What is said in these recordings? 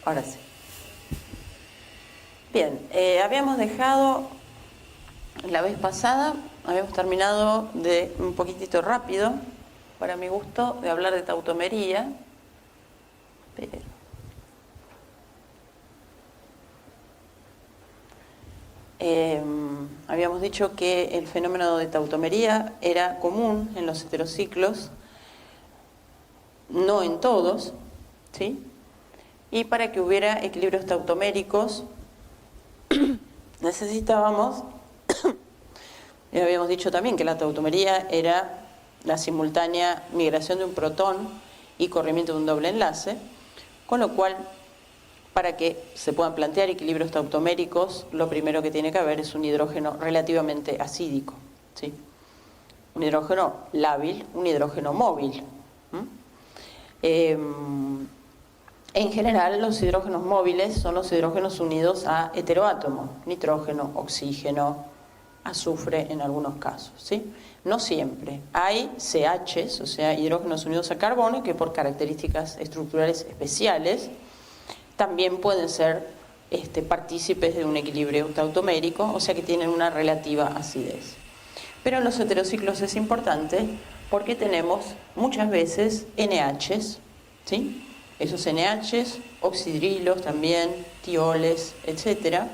Ahora sí. Bien, habíamos dejado la vez pasada, habíamos terminado de un poquitito rápido, para mi gusto, de hablar de tautomería, pero habíamos dicho que el fenómeno de tautomería era común en los heterociclos, no en todos, ¿sí? Y para que hubiera equilibrios tautoméricos necesitábamos, y habíamos dicho también que la tautomería era la simultánea migración de un protón y corrimiento de un doble enlace, con lo cual, para que se puedan plantear equilibrios tautoméricos, lo primero que tiene que haber es un hidrógeno relativamente acídico, ¿sí? Un hidrógeno lábil, un hidrógeno móvil. En general, los hidrógenos móviles son los hidrógenos unidos a heteroátomos, nitrógeno, oxígeno, azufre en algunos casos, ¿sí? No siempre. Hay CHs, o sea, hidrógenos unidos a carbono, que por características estructurales especiales también pueden ser partícipes de un equilibrio tautomérico, o sea que tienen una relativa acidez. Pero en los heterociclos es importante porque tenemos muchas veces NHs, ¿sí? Esos NHs, oxidrilos también, tioles, etcétera,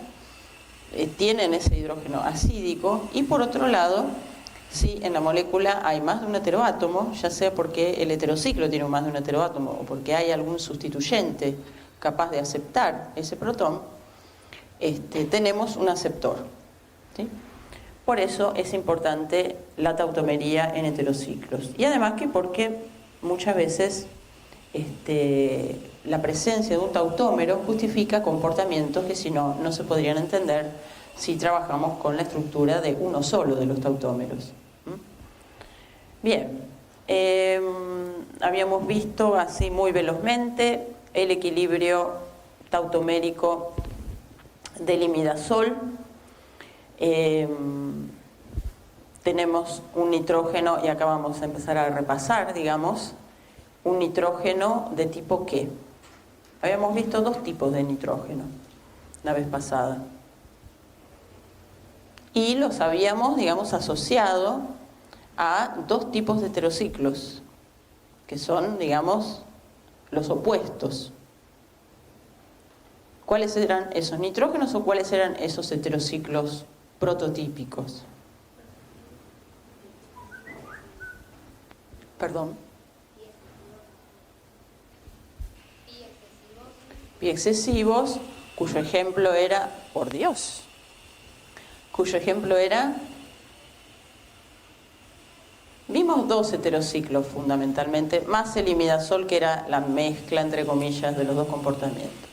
tienen ese hidrógeno acídico. Y por otro lado, si en la molécula hay más de un heteroátomo, ya sea porque el heterociclo tiene más de un heteroátomo o porque hay algún sustituyente capaz de aceptar ese protón, tenemos un aceptor, ¿sí? Por eso es importante la tautomería en heterociclos. Y además que porque muchas veces la presencia de un tautómero justifica comportamientos que si no, no se podrían entender si trabajamos con la estructura de uno solo de los tautómeros. Bien, habíamos visto así muy velozmente el equilibrio tautomérico del imidazol. Tenemos un nitrógeno, y acá vamos a empezar a repasar, digamos, un nitrógeno de tipo ¿qué? Habíamos visto dos tipos de nitrógeno la vez pasada. Y los habíamos, digamos, asociado a dos tipos de heterociclos, que son, digamos, los opuestos. ¿Cuáles eran esos nitrógenos o cuáles eran esos heterociclos prototípicos? Perdón. Pi excesivos, cuyo ejemplo era, por Dios, cuyo ejemplo era, vimos dos heterociclos fundamentalmente, más el imidazol, que era la mezcla, entre comillas, de los dos comportamientos.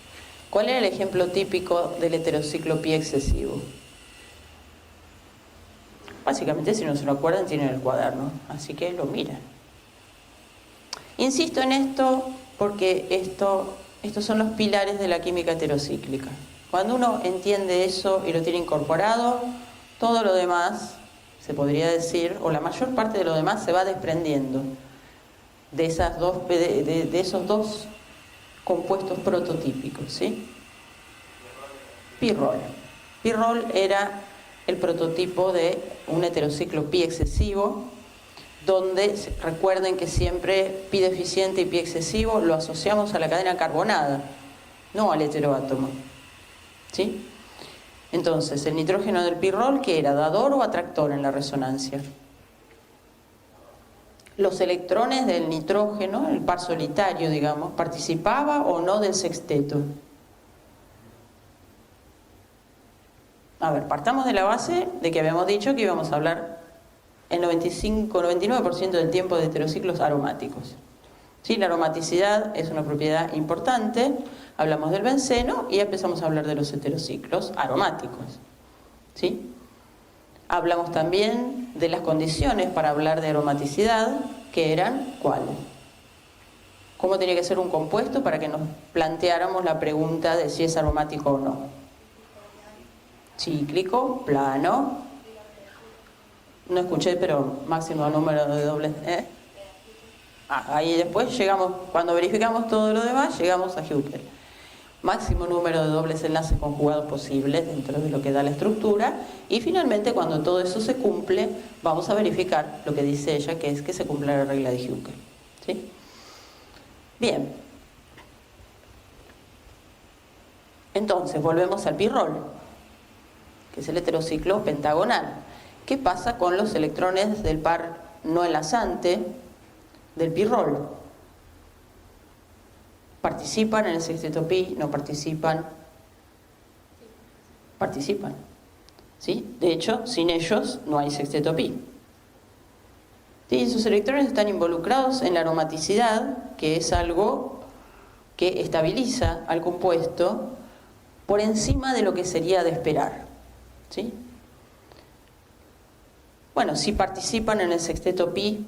¿Cuál era el ejemplo típico del heterociclo pi excesivo? Básicamente, si no se lo acuerdan, tienen el cuaderno, así que lo miran. Insisto en esto porque estos son los pilares de la química heterocíclica. Cuando uno entiende eso y lo tiene incorporado, todo lo demás, se podría decir, o la mayor parte de lo demás se va desprendiendo de esos dos compuestos prototípicos, ¿sí? Pirrol. Pirrol era el prototipo de un heterociclo pi excesivo, donde recuerden que siempre pi deficiente y pi excesivo lo asociamos a la cadena carbonada, no al heteroátomo, ¿sí? Entonces, el nitrógeno del pirrol, ¿qué era? ¿Dador o atractor en la resonancia? Los electrones del nitrógeno, el par solitario, digamos, ¿participaba o no del sexteto? A ver, partamos de la base de que habíamos dicho que íbamos a hablar el 95-99% del tiempo de heterociclos aromáticos. ¿Sí? La aromaticidad es una propiedad importante. Hablamos del benceno y empezamos a hablar de los heterociclos aromáticos, ¿sí? Hablamos también de las condiciones para hablar de aromaticidad, que eran ¿cuáles? ¿Cómo tenía que ser un compuesto para que nos planteáramos la pregunta de si es aromático o no? Cíclico, plano. No escuché, pero máximo número de dobles. Ahí después llegamos, cuando verificamos todo lo demás, llegamos a Hückel. máximo número de dobles enlaces conjugados posibles dentro de lo que da la estructura, y finalmente cuando todo eso se cumple vamos a verificar lo que dice ella, que es que se cumpla la regla de Hückel, ¿sí? Bien, entonces volvemos al pirrol, que es el heterociclo pentagonal. ¿Qué pasa con los electrones del par no enlazante del pirrol? ¿Participan en el sexteto pi? ¿No participan? Participan, ¿sí? De hecho, sin ellos no hay sexteto pi. ¿Sí? Esos electrones están involucrados en la aromaticidad, que es algo que estabiliza al compuesto por encima de lo que sería de esperar, ¿sí? Bueno, si participan en el sexteto pi,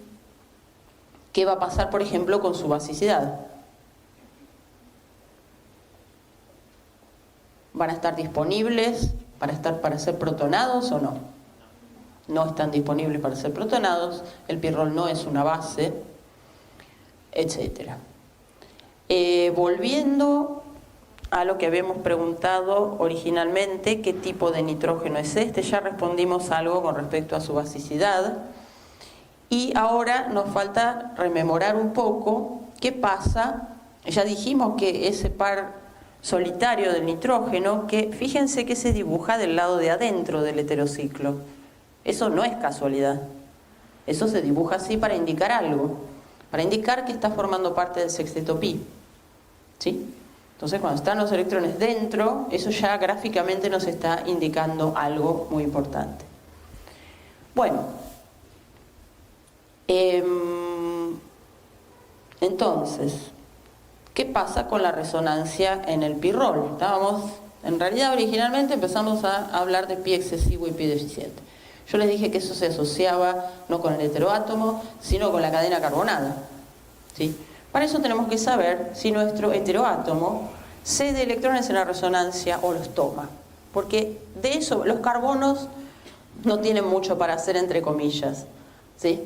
¿qué va a pasar, por ejemplo, con su basicidad? ¿Van a estar disponibles para ser protonados o no? No están disponibles para ser protonados, el pirrol no es una base, etc. Volviendo a lo que habíamos preguntado originalmente, ¿qué tipo de nitrógeno es este? Ya respondimos algo con respecto a su basicidad. Y ahora nos falta rememorar un poco qué pasa. Ya dijimos que ese par solitario del nitrógeno, que fíjense que se dibuja del lado de adentro del heterociclo. Eso no es casualidad. Eso se dibuja así para indicar algo, para indicar que está formando parte del sexteto pi, ¿sí? Entonces, cuando están los electrones dentro, eso ya gráficamente nos está indicando algo muy importante. Bueno, entonces, ¿qué pasa con la resonancia en el pirrol? En realidad, originalmente empezamos a hablar de pi excesivo y pi deficiente. Yo les dije que eso se asociaba no con el heteroátomo, sino con la cadena carbonada, ¿sí? Para eso tenemos que saber si nuestro heteroátomo cede electrones en la resonancia o los toma. Porque de eso los carbonos no tienen mucho para hacer, entre comillas, ¿sí?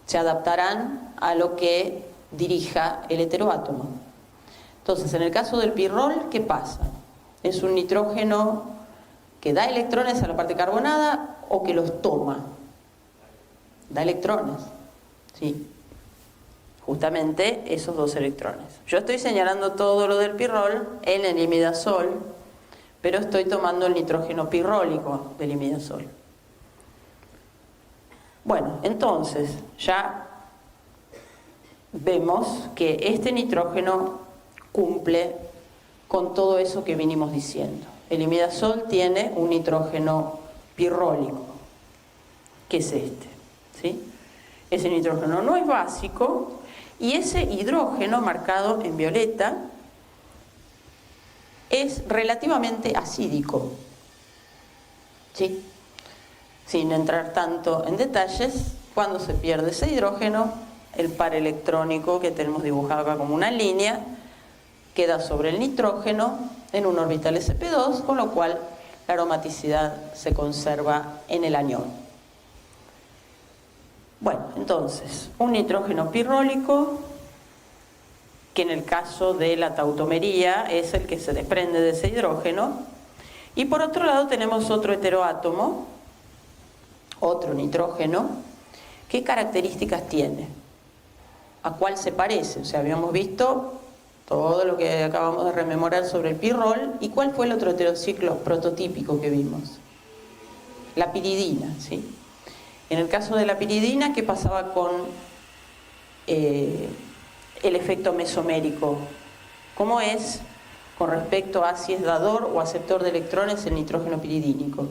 Se adaptarán a lo que dirija el heteroátomo. Entonces, en el caso del pirrol, ¿qué pasa? ¿Es un nitrógeno que da electrones a la parte carbonada o que los toma? Da electrones, ¿sí? Justamente esos dos electrones. Yo estoy señalando todo lo del pirrol en el imidazol, pero estoy tomando el nitrógeno pirrólico del imidazol. Bueno, entonces ya vemos que este nitrógeno cumple con todo eso que vinimos diciendo. El imidazol tiene un nitrógeno pirrólico, que es este, ¿sí? Ese nitrógeno no es básico y ese hidrógeno marcado en violeta es relativamente acídico, ¿sí? Sin entrar tanto en detalles, cuando se pierde ese hidrógeno, el par electrónico que tenemos dibujado acá como una línea queda sobre el nitrógeno en un orbital sp2, con lo cual la aromaticidad se conserva en el anión. Bueno, entonces, un nitrógeno pirrólico, que en el caso de la tautomería es el que se desprende de ese hidrógeno, y por otro lado tenemos otro heteroátomo, otro nitrógeno. ¿Qué características tiene? ¿A cuál se parece? O sea, habíamos visto todo lo que acabamos de rememorar sobre el pirrol. ¿Y cuál fue el otro heterociclo prototípico que vimos? La piridina, ¿sí? En el caso de la piridina, ¿qué pasaba con el efecto mesomérico? ¿Cómo es con respecto a si es dador o aceptor de electrones el nitrógeno piridínico?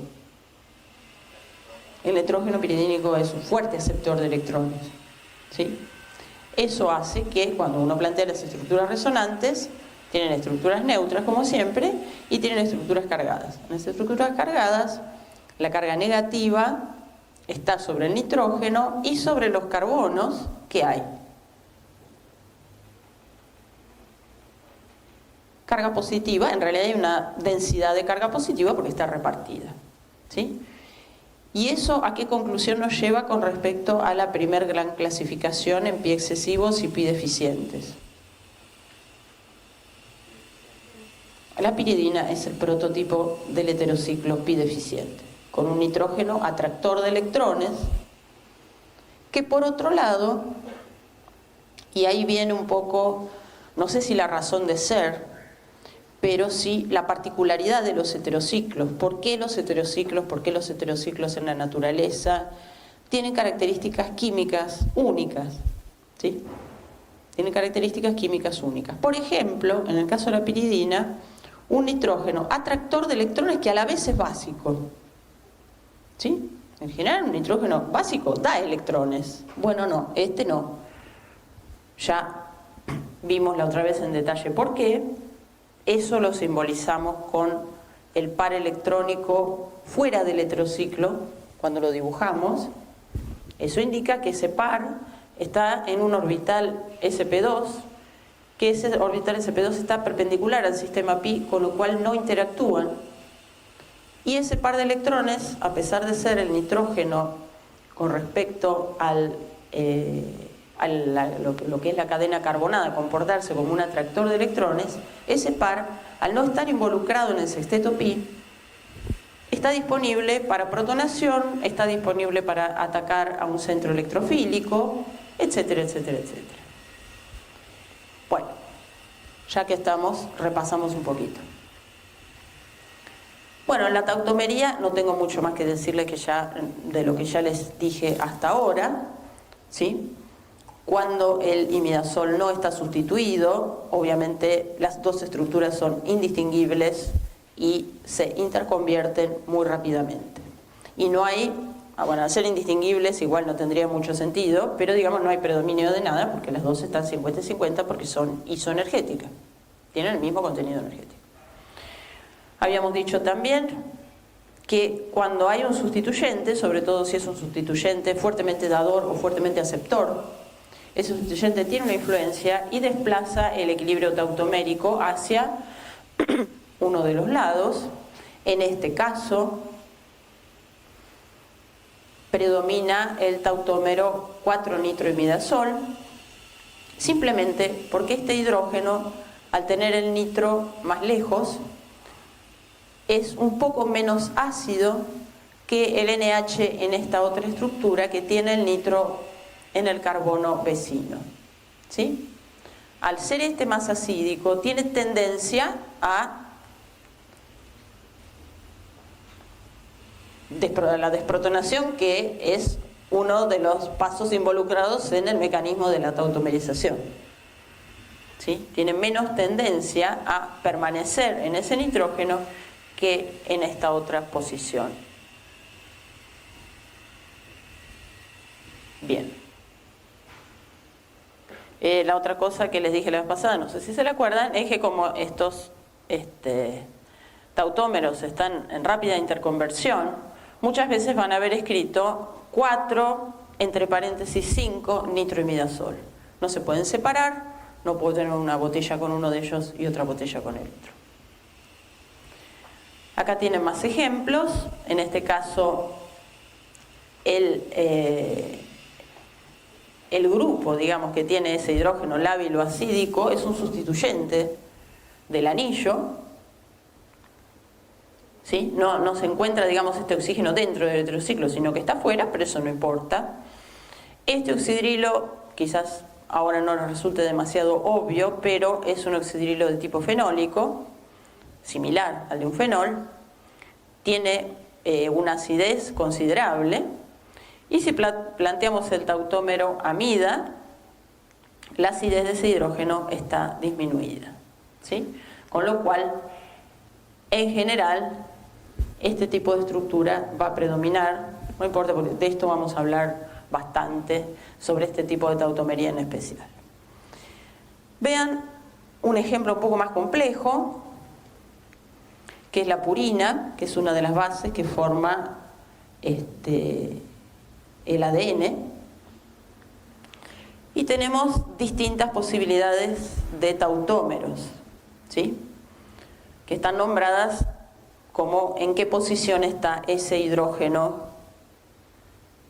El nitrógeno piridínico es un fuerte aceptor de electrones, ¿sí? Eso hace que cuando uno plantea las estructuras resonantes, tienen estructuras neutras como siempre y tienen estructuras cargadas. En las estructuras cargadas, la carga negativa está sobre el nitrógeno y sobre los carbonos que hay. Carga positiva, en realidad hay una densidad de carga positiva porque está repartida, ¿sí? ¿Y eso a qué conclusión nos lleva con respecto a la primer gran clasificación en pi excesivos y pi deficientes? La piridina es el prototipo del heterociclo pi deficiente, con un nitrógeno atractor de electrones, que por otro lado, y ahí viene un poco, no sé si la razón de ser, pero sí la particularidad de los heterociclos. ¿Por qué los heterociclos? ¿Por qué los heterociclos en la naturaleza tienen características químicas únicas? ¿Sí? Tienen características químicas únicas. Por ejemplo, en el caso de la piridina, un nitrógeno atractor de electrones que a la vez es básico. ¿Sí? En general, un nitrógeno básico da electrones. Bueno, no, este no. Ya vimos la otra vez en detalle por qué. Eso lo simbolizamos con el par electrónico fuera del heterociclo, cuando lo dibujamos. Eso indica que ese par está en un orbital sp2, que ese orbital sp2 está perpendicular al sistema pi, con lo cual no interactúan. Y ese par de electrones, a pesar de ser el nitrógeno con respecto al lo que es la cadena carbonada, comportarse como un atractor de electrones, ese par, al no estar involucrado en el sexteto pi, está disponible para protonación, está disponible para atacar a un centro electrofílico, etcétera, etcétera, etcétera. Bueno, ya que estamos, repasamos un poquito. Bueno, en la tautomería no tengo mucho más que decirles que ya, de lo que ya les dije hasta ahora, ¿sí? Cuando el imidazol no está sustituido, obviamente las dos estructuras son indistinguibles y se interconvierten muy rápidamente. Y no hay, bueno, al ser indistinguibles igual no tendría mucho sentido, pero digamos no hay predominio de nada porque las dos están 50-50 porque son isoenergéticas, tienen el mismo contenido energético. Habíamos dicho también que cuando hay un sustituyente, sobre todo si es un sustituyente fuertemente dador o fuertemente aceptor, ese sustituyente tiene una influencia y desplaza el equilibrio tautomérico hacia uno de los lados. En este caso, predomina el tautómero 4-nitroimidazol, simplemente porque este hidrógeno, al tener el nitro más lejos, es un poco menos ácido que el NH en esta otra estructura que tiene el nitro en el carbono vecino. ¿Sí? Al ser este más acídico, tiene tendencia a la desprotonación, que es uno de los pasos involucrados en el mecanismo de la tautomerización. ¿Sí? Tiene menos tendencia a permanecer en ese nitrógeno que en esta otra posición. Bien. La otra cosa que les dije la vez pasada, no sé si se la acuerdan, es que como estos tautómeros están en rápida interconversión, muchas veces van a haber escrito 4, entre paréntesis 5, nitroimidazol. No se pueden separar, no puedo tener una botella con uno de ellos y otra botella con el otro. Acá tienen más ejemplos, en este caso el grupo, digamos, que tiene ese hidrógeno lábil o acídico es un sustituyente del anillo, ¿sí? No se encuentra, digamos, este oxígeno dentro del heterociclo, sino que está afuera, pero eso no importa. Este oxidrilo, quizás ahora no nos resulte demasiado obvio, pero es un oxidrilo de tipo fenólico, similar al de un fenol, tiene una acidez considerable, y si planteamos el tautómero amida, la acidez de ese hidrógeno está disminuida, ¿sí? Con lo cual, en general, este tipo de estructura va a predominar, no importa, porque de esto vamos a hablar bastante, sobre este tipo de tautomería en especial. Vean un ejemplo un poco más complejo, que es la purina, que es una de las bases que forma el ADN, y tenemos distintas posibilidades de tautómeros, ¿sí? Que están nombradas como en qué posición está ese hidrógeno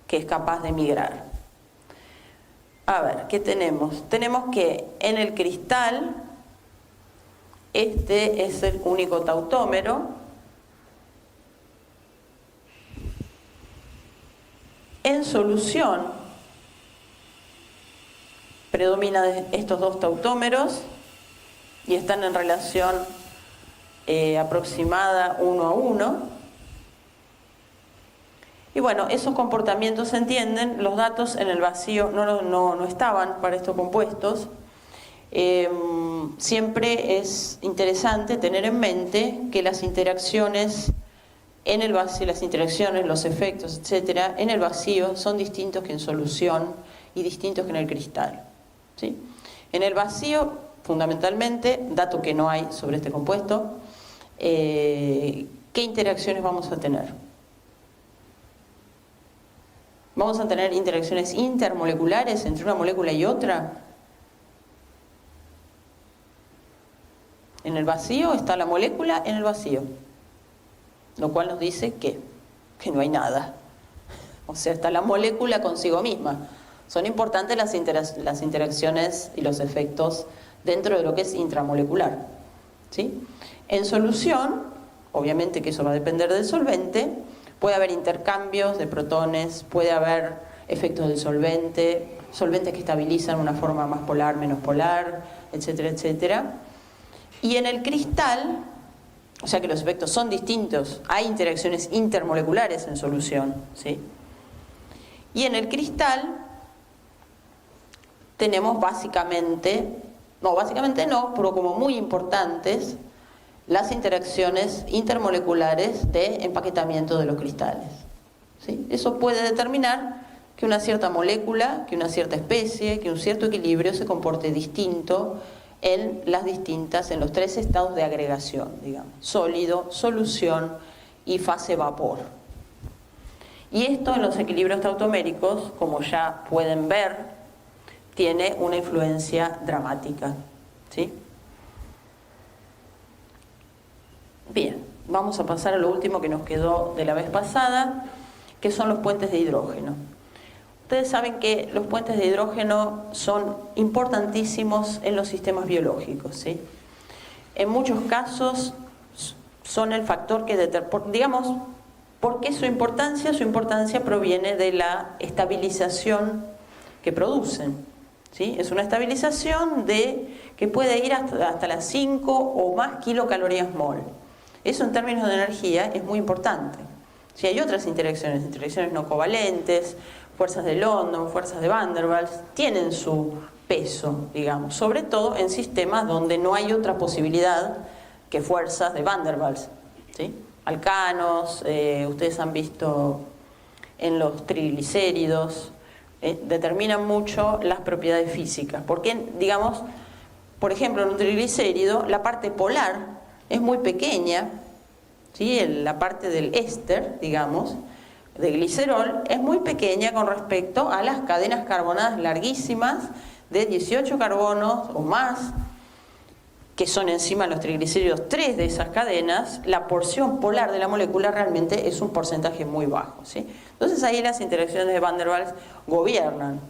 que es capaz de migrar. A ver, ¿qué tenemos? Tenemos que en el cristal Este es el único tautómero. En solución, predominan estos dos tautómeros y están en relación aproximada 1 a 1. Y bueno, esos comportamientos se entienden, los datos en el vacío no estaban para estos compuestos. Siempre es interesante tener en mente que las interacciones en el vacío, los efectos, etcétera, en el vacío son distintos que en solución y distintos que en el cristal, ¿sí? En el vacío, fundamentalmente, dato que no hay sobre este compuesto, ¿qué interacciones vamos a tener? ¿Vamos a tener interacciones intermoleculares entre una molécula y otra? En el vacío está la molécula en el vacío, lo cual nos dice que no hay nada. O sea, está la molécula consigo misma. Son importantes las interacciones y los efectos dentro de lo que es intramolecular, ¿sí? En solución, obviamente que eso va a depender del solvente, puede haber intercambios de protones, puede haber efectos del solvente, solventes que estabilizan una forma más polar, menos polar, etcétera, etcétera. Y en el cristal, o sea que los efectos son distintos, hay interacciones intermoleculares en solución, ¿sí? Y en el cristal tenemos básicamente no, pero como muy importantes, las interacciones intermoleculares de empaquetamiento de los cristales, ¿sí? Eso puede determinar que una cierta molécula, que una cierta especie, que un cierto equilibrio se comporte distinto en los tres estados de agregación, digamos, sólido, solución y fase vapor. Y esto en los equilibrios tautoméricos, como ya pueden ver, tiene una influencia dramática, ¿sí? Bien, vamos a pasar a lo último que nos quedó de la vez pasada, que son los puentes de hidrógeno. Ustedes saben que los puentes de hidrógeno son importantísimos en los sistemas biológicos, ¿sí? En muchos casos son el factor que digamos, ¿por qué su importancia? Su importancia proviene de la estabilización que producen, ¿sí? Es una estabilización que puede ir hasta las 5 o más kilocalorías mol. Eso en términos de energía es muy importante. Si hay otras interacciones no covalentes, fuerzas de London, fuerzas de Van der Waals, tienen su peso, digamos, sobre todo en sistemas donde no hay otra posibilidad que fuerzas de Van der Waals, ¿sí? Alcanos, ustedes han visto en los triglicéridos, determinan mucho las propiedades físicas, porque, digamos, por ejemplo, en un triglicérido, la parte polar es muy pequeña, ¿sí? La parte del éster, digamos, de glicerol, es muy pequeña con respecto a las cadenas carbonadas larguísimas de 18 carbonos o más, que son encima los triglicéridos 3 de esas cadenas. La porción polar de la molécula realmente es un porcentaje muy bajo, ¿sí? Entonces ahí las interacciones de Van der Waals gobiernan.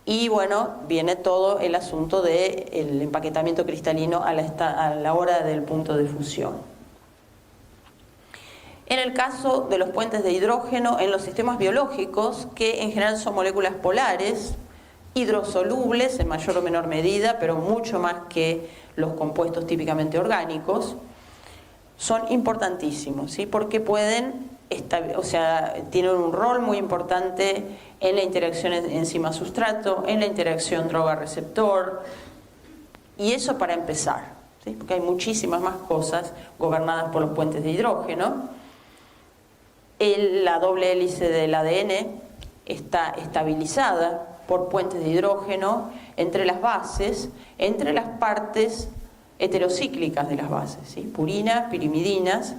Y bueno, viene todo el asunto del empaquetamiento cristalino a la hora del punto de fusión. En el caso de los puentes de hidrógeno en los sistemas biológicos, que en general son moléculas polares, hidrosolubles en mayor o menor medida, pero mucho más que los compuestos típicamente orgánicos, son importantísimos, ¿sí? Porque tienen un rol muy importante en la interacción enzima-sustrato, en la interacción droga-receptor, y eso para empezar, ¿sí? Porque hay muchísimas más cosas gobernadas por los puentes de hidrógeno. La doble hélice del ADN está estabilizada por puentes de hidrógeno entre las bases, entre las partes heterocíclicas de las bases, ¿sí? Purinas, pirimidinas,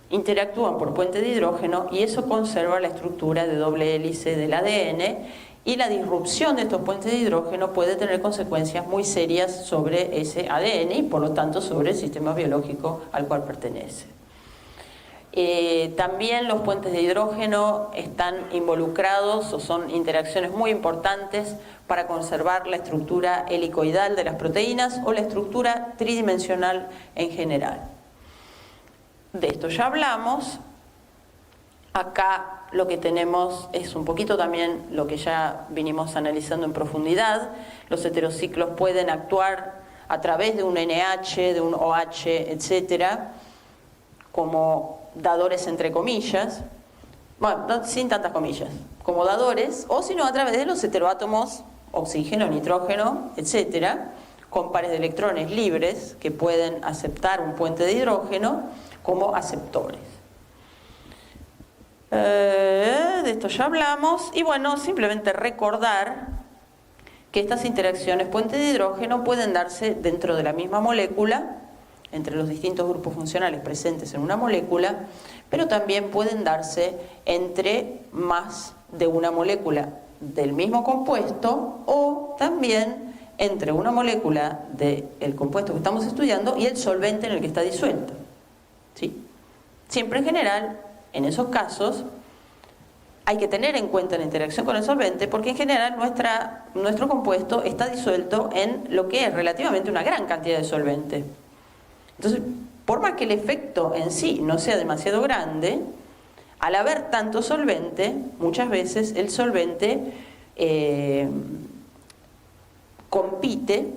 interactúan por puentes de hidrógeno y eso conserva la estructura de doble hélice del ADN, y la disrupción de estos puentes de hidrógeno puede tener consecuencias muy serias sobre ese ADN y por lo tanto sobre el sistema biológico al cual pertenece. También los puentes de hidrógeno están involucrados o son interacciones muy importantes para conservar la estructura helicoidal de las proteínas o la estructura tridimensional en general. De esto ya hablamos. Acá lo que tenemos es un poquito también lo que ya vinimos analizando en profundidad. Los heterociclos pueden actuar a través de un NH, de un OH, etcétera, como dadores entre comillas, bueno, no, sin tantas comillas, como dadores, o si no a través de los heteroátomos, oxígeno, nitrógeno, etcétera, con pares de electrones libres que pueden aceptar un puente de hidrógeno como aceptores. De esto ya hablamos, y bueno, simplemente recordar que estas interacciones puente de hidrógeno pueden darse dentro de la misma molécula, entre los distintos grupos funcionales presentes en una molécula, pero también pueden darse entre más de una molécula del mismo compuesto o también entre una molécula del compuesto que estamos estudiando y el solvente en el que está disuelto. ¿Sí? Siempre en general, en esos casos, hay que tener en cuenta la interacción con el solvente porque en general nuestro compuesto está disuelto en lo que es relativamente una gran cantidad de solvente. Entonces, por más que el efecto en sí no sea demasiado grande, al haber tanto solvente, muchas veces el solvente compite,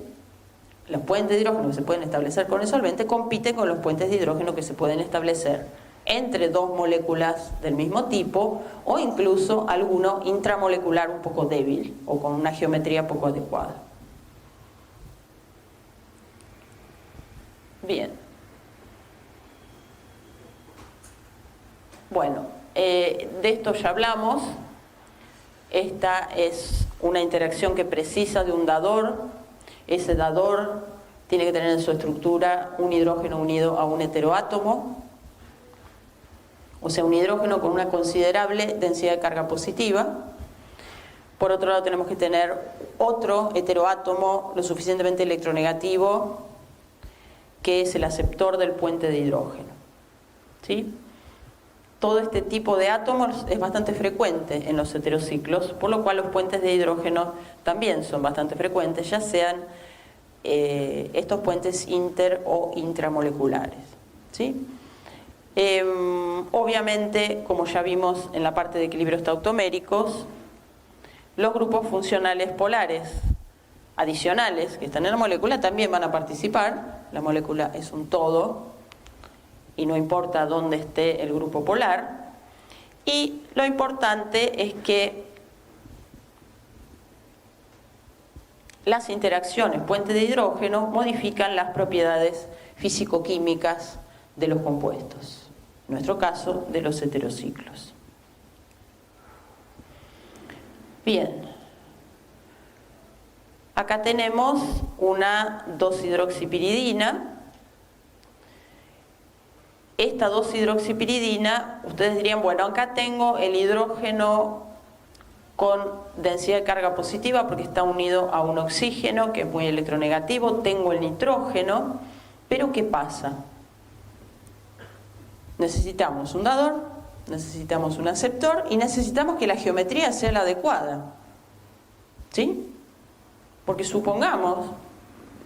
los puentes de hidrógeno que se pueden establecer con el solvente compiten con los puentes de hidrógeno que se pueden establecer entre dos moléculas del mismo tipo o incluso alguno intramolecular un poco débil o con una geometría poco adecuada. Bien. Bueno, de esto ya hablamos. Esta es una interacción que precisa de un dador. Ese dador tiene que tener en su estructura un hidrógeno unido a un heteroátomo, o sea, un hidrógeno con una considerable densidad de carga positiva. Por otro lado, tenemos que tener otro heteroátomo lo suficientemente electronegativo, que es el aceptor del puente de hidrógeno. ¿Sí? Todo este tipo de átomos es bastante frecuente en los heterociclos, por lo cual los puentes de hidrógeno también son bastante frecuentes, ya sean estos puentes inter o intramoleculares. ¿Sí? Obviamente, como ya vimos en la parte de equilibrios tautoméricos, los grupos funcionales polares adicionales que están en la molécula también van a participar. La molécula es un todo y no importa dónde esté el grupo polar. Y lo importante es que las interacciones puente de hidrógeno modifican las propiedades físico-químicas de los compuestos, en nuestro caso de los heterociclos. Bien, acá tenemos una 2-hidroxipiridina. Esta 2-hidroxipiridina, ustedes dirían, bueno, acá tengo el hidrógeno con densidad de carga positiva porque está unido a un oxígeno que es muy electronegativo, tengo el nitrógeno, pero ¿qué pasa? Necesitamos un dador, necesitamos un aceptor y necesitamos que la geometría sea la adecuada. ¿Sí? Porque supongamos,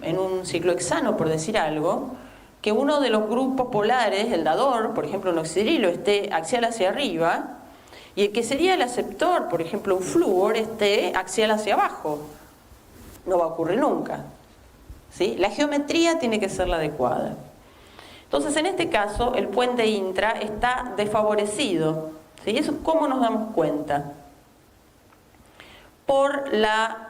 en un ciclo hexano, por decir algo, que uno de los grupos polares, el dador, por ejemplo un oxidrilo, esté axial hacia arriba, y el que sería el aceptor, por ejemplo un flúor, esté axial hacia abajo. No va a ocurrir nunca. ¿Sí? La geometría tiene que ser la adecuada. Entonces, en este caso, el puente intra está desfavorecido. ¿Sí? ¿Eso cómo nos damos cuenta? Por la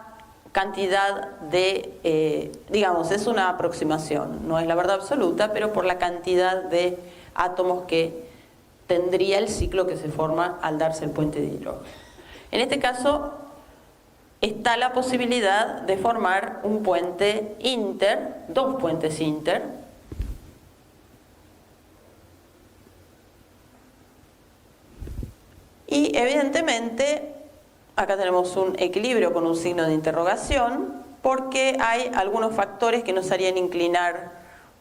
cantidad de, digamos, es una aproximación, no es la verdad absoluta, pero por la cantidad de átomos que tendría el ciclo que se forma al darse el puente de hidrógeno. En este caso, está la posibilidad de formar un puente inter, dos puentes inter, y evidentemente acá tenemos un equilibrio con un signo de interrogación porque hay algunos factores que nos harían inclinar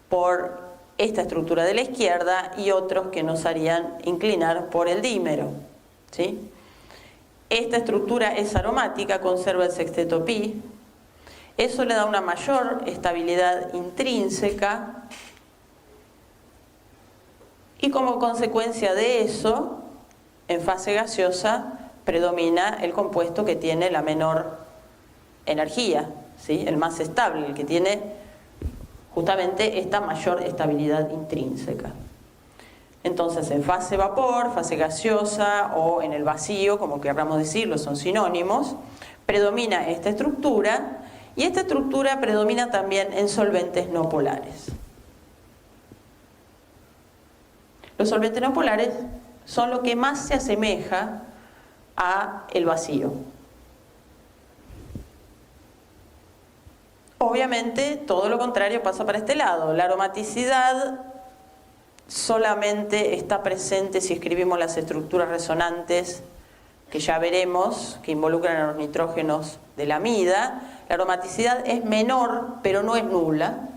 por esta estructura de la izquierda y otros que nos harían inclinar por el dímero, ¿sí? Esta estructura es aromática, conserva el sexteto pi. Eso le da una mayor estabilidad intrínseca y como consecuencia de eso, en fase gaseosa predomina el compuesto que tiene la menor energía, ¿sí? El más estable, el que tiene justamente esta mayor estabilidad intrínseca. Entonces, en fase vapor, fase gaseosa o en el vacío, como querramos decirlo, son sinónimos, predomina esta estructura y esta estructura predomina también en solventes no polares. Los solventes no polares son lo que más se asemeja a el vacío. Obviamente, todo lo contrario pasa para este lado. La aromaticidad solamente está presente si escribimos las estructuras resonantes, que ya veremos, que involucran a los nitrógenos de la amida. La aromaticidad es menor, pero no es nula.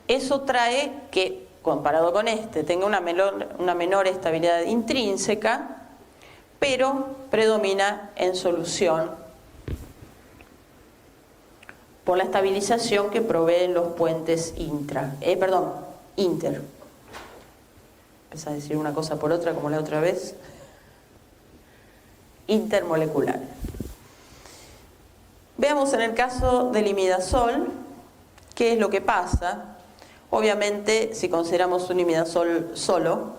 Eso trae que, comparado con este, tenga una menor estabilidad intrínseca, pero predomina en solución por la estabilización que proveen los puentes inter. Empecé a decir una cosa por otra como la otra vez. Intermolecular. Veamos en el caso del imidazol qué es lo que pasa. Obviamente, si consideramos un imidazol solo,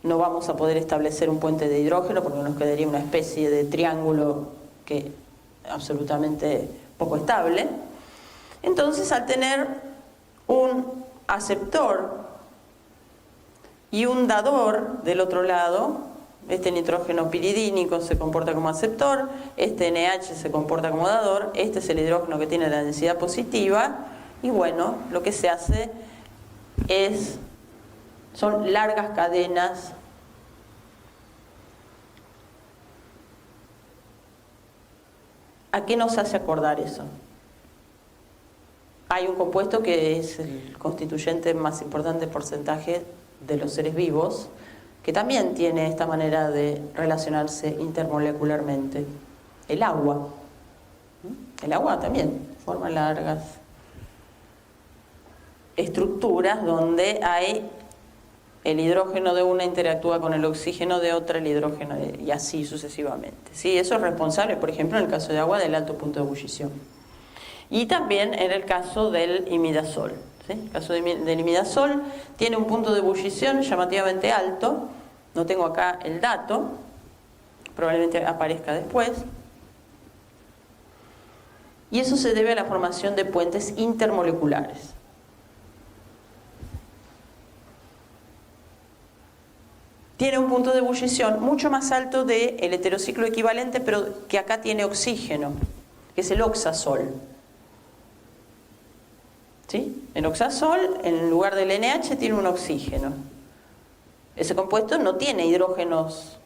no vamos a poder establecer un puente de hidrógeno porque nos quedaría una especie de triángulo que absolutamente poco estable. Entonces, al tener un aceptor y un dador del otro lado, este nitrógeno piridínico se comporta como aceptor, este NH se comporta como dador, este es el hidrógeno que tiene la densidad positiva, y bueno, lo que se hace son largas cadenas ¿A qué nos hace acordar eso? Hay un compuesto que es el constituyente más importante porcentaje de los seres vivos, que también tiene esta manera de relacionarse intermolecularmente. El agua. El agua también forma largas estructuras donde hay el hidrógeno de una interactúa con el oxígeno de otra, el hidrógeno y así sucesivamente. ¿Sí? Eso es responsable, por ejemplo, en el caso de agua, del alto punto de ebullición. Y también en el caso del imidazol. ¿Sí? El caso del imidazol tiene un punto de ebullición llamativamente alto. No tengo acá el dato, probablemente aparezca después. Y eso se debe a la formación de puentes intermoleculares. Tiene un punto de ebullición mucho más alto del heterociclo equivalente, pero que acá tiene oxígeno, que es el oxazol. ¿Sí? El oxazol, en lugar del NH, tiene un oxígeno. Ese compuesto no tiene hidrógenos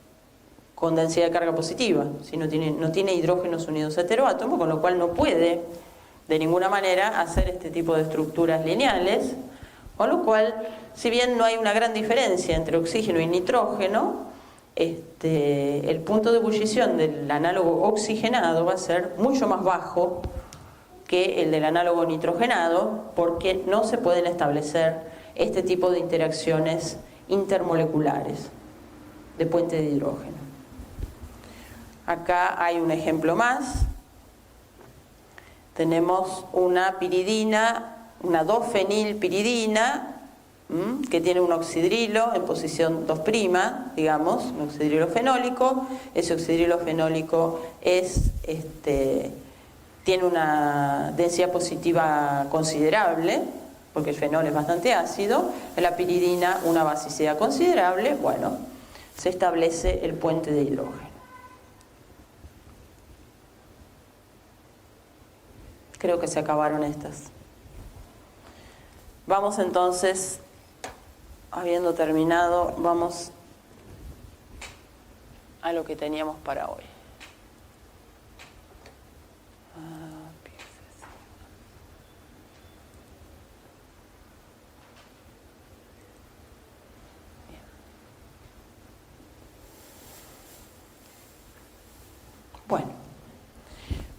con densidad de carga positiva, sino no tiene hidrógenos unidos a heteroátomo, con lo cual no puede de ninguna manera hacer este tipo de estructuras lineales, con lo cual, si bien no hay una gran diferencia entre oxígeno y nitrógeno, el punto de ebullición del análogo oxigenado va a ser mucho más bajo que el del análogo nitrogenado, porque no se pueden establecer este tipo de interacciones intermoleculares de puente de hidrógeno. Acá hay un ejemplo más. Tenemos una piridina, una 2-fenilpiridina, que tiene un oxidrilo en posición 2', digamos, un oxidrilo fenólico. Ese oxidrilo fenólico tiene una densidad positiva considerable, porque el fenol es bastante ácido. En la piridina una basicidad considerable. Bueno, se establece el puente de hidrógeno. Creo que se acabaron estas. Vamos entonces, habiendo terminado, vamos a lo que teníamos para hoy.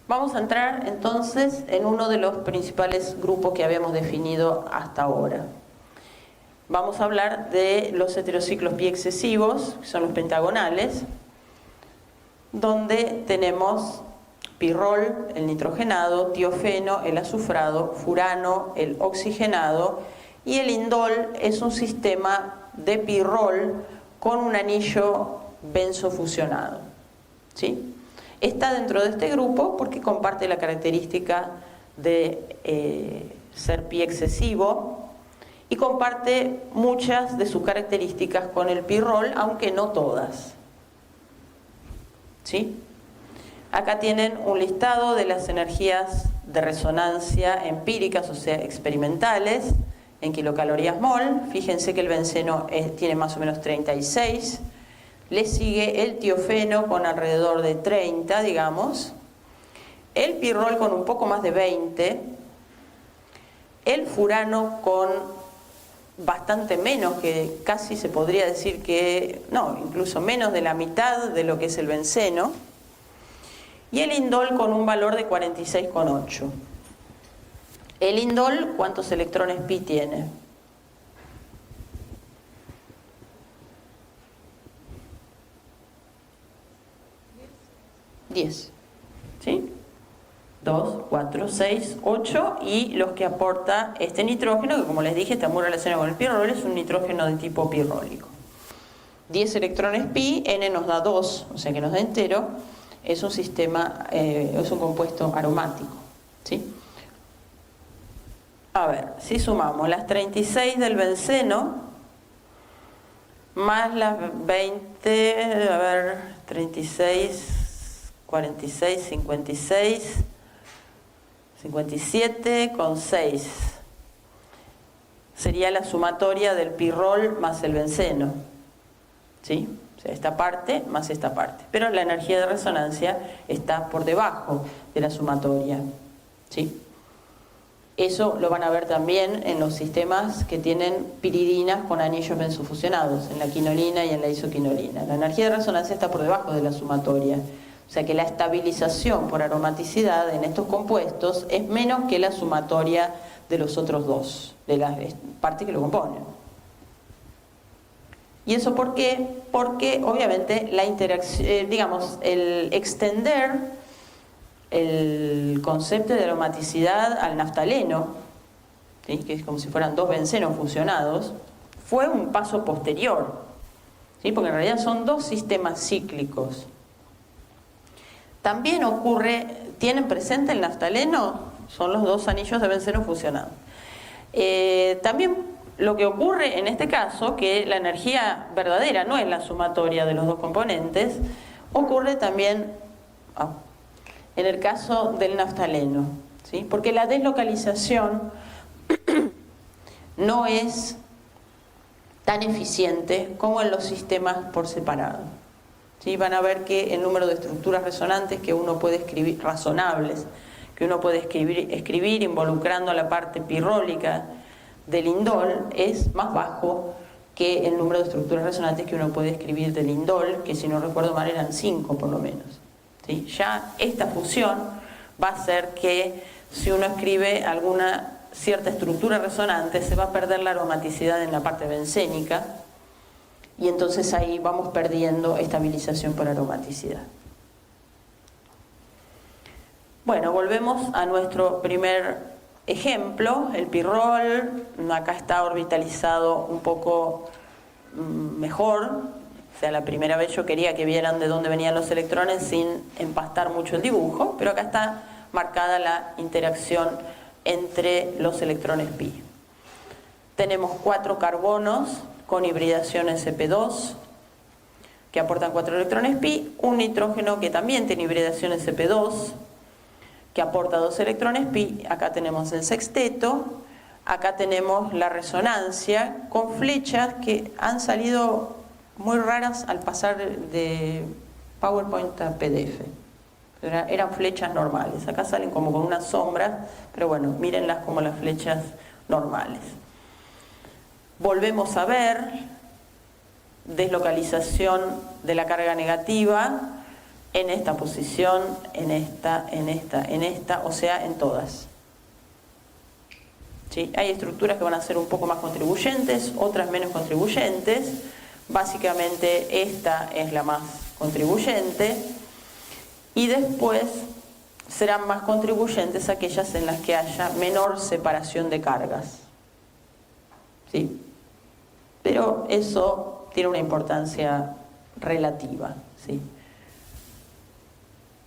Vamos a entrar entonces en uno de los principales grupos que habíamos definido hasta ahora. Vamos a hablar de los heterociclos pi excesivos, que son los pentagonales, donde tenemos pirrol, el nitrogenado, tiofeno, el azufrado, furano, el oxigenado, y el indol es un sistema de pirrol con un anillo benzofusionado, ¿sí? Está dentro de este grupo porque comparte la característica de ser pi excesivo y comparte muchas de sus características con el pirrol, aunque no todas, ¿sí? Acá tienen un listado de las energías de resonancia empíricas, o sea, experimentales, en kilocalorías mol. Fíjense que el benceno tiene más o menos 36. Le sigue el tiofeno con alrededor de 30, digamos. El pirrol con un poco más de 20. El furano con bastante menos, que casi se podría decir que, no, incluso menos de la mitad de lo que es el benceno. Y el indol con un valor de 46,8. El indol, ¿cuántos electrones pi tiene? Diez. ¿Sí? 2, 4, 6, 8 y los que aporta este nitrógeno, que como les dije está muy relacionado con el pirrol, es un nitrógeno de tipo pirrólico. 10 electrones pi, N nos da 2, o sea que nos da entero, es un sistema, es un compuesto aromático, ¿sí? A ver, si sumamos las 36 del benceno más las 20, a ver, 36, 46, 56, 57 con 6. Sería la sumatoria del pirrol más el benceno, ¿sí? O sea, esta parte más esta parte. Pero la energía de resonancia está por debajo de la sumatoria, ¿sí? Eso lo van a ver también en los sistemas que tienen piridinas con anillos benzofusionados, en la quinolina y en la isoquinolina. La energía de resonancia está por debajo de la sumatoria. O sea que la estabilización por aromaticidad en estos compuestos es menos que la sumatoria de los otros dos, de las partes que lo componen. ¿Y eso por qué? Porque obviamente la interacción, digamos, el extender el concepto de aromaticidad al naftaleno, ¿sí? Que es como si fueran dos bencenos fusionados, fue un paso posterior, ¿sí? Porque en realidad son dos sistemas cíclicos. También ocurre, ¿tienen presente el naftaleno? Son los dos anillos de benceno fusionados. También lo que ocurre en este caso, que la energía verdadera no es la sumatoria de los dos componentes, ocurre también en el caso del naftaleno, ¿sí? Porque la deslocalización no es tan eficiente como en los sistemas por separado, ¿sí? Van a ver que el número de estructuras resonantes que uno puede escribir, razonables, que uno puede escribir involucrando a la parte pirrólica del indol, es más bajo que el número de estructuras resonantes que uno puede escribir del indol, que si no recuerdo mal eran 5 por lo menos. ¿Sí? Ya esta fusión va a hacer que si uno escribe alguna cierta estructura resonante se va a perder la aromaticidad en la parte bencénica y entonces ahí vamos perdiendo estabilización por aromaticidad. Bueno, volvemos a nuestro primer ejemplo, el pirrol. Acá está orbitalizado un poco mejor. O sea, la primera vez yo quería que vieran de dónde venían los electrones sin empastar mucho el dibujo, pero acá está marcada la interacción entre los electrones pi. Tenemos 4 carbonos con hibridación sp2 que aportan 4 electrones pi, un nitrógeno que también tiene hibridación sp2 que aporta 2 electrones pi, acá tenemos el sexteto, acá tenemos la resonancia con flechas que han salido muy raras al pasar de PowerPoint a PDF. Eran flechas normales. Acá salen como con unas sombras, pero bueno, mírenlas como las flechas normales. Volvemos a ver deslocalización de la carga negativa en esta posición, en esta, o sea, en todas. ¿Sí? Hay estructuras que van a ser un poco más contribuyentes, otras menos contribuyentes. Básicamente esta es la más contribuyente y después serán más contribuyentes aquellas en las que haya menor separación de cargas. ¿Sí? Pero eso tiene una importancia relativa. ¿Sí?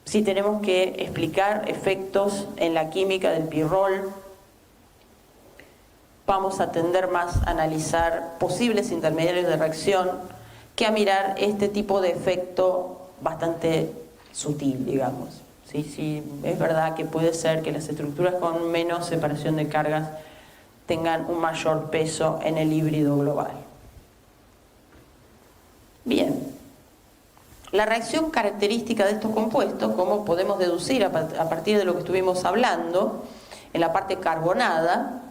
Si tenemos que explicar efectos en la química del pirrol, vamos a tender más a analizar posibles intermediarios de reacción que a mirar este tipo de efecto bastante sutil, digamos. ¿Sí? Sí, es verdad que puede ser que las estructuras con menos separación de cargas tengan un mayor peso en el híbrido global. Bien, la reacción característica de estos compuestos, como podemos deducir a partir de lo que estuvimos hablando, en la parte carbonada,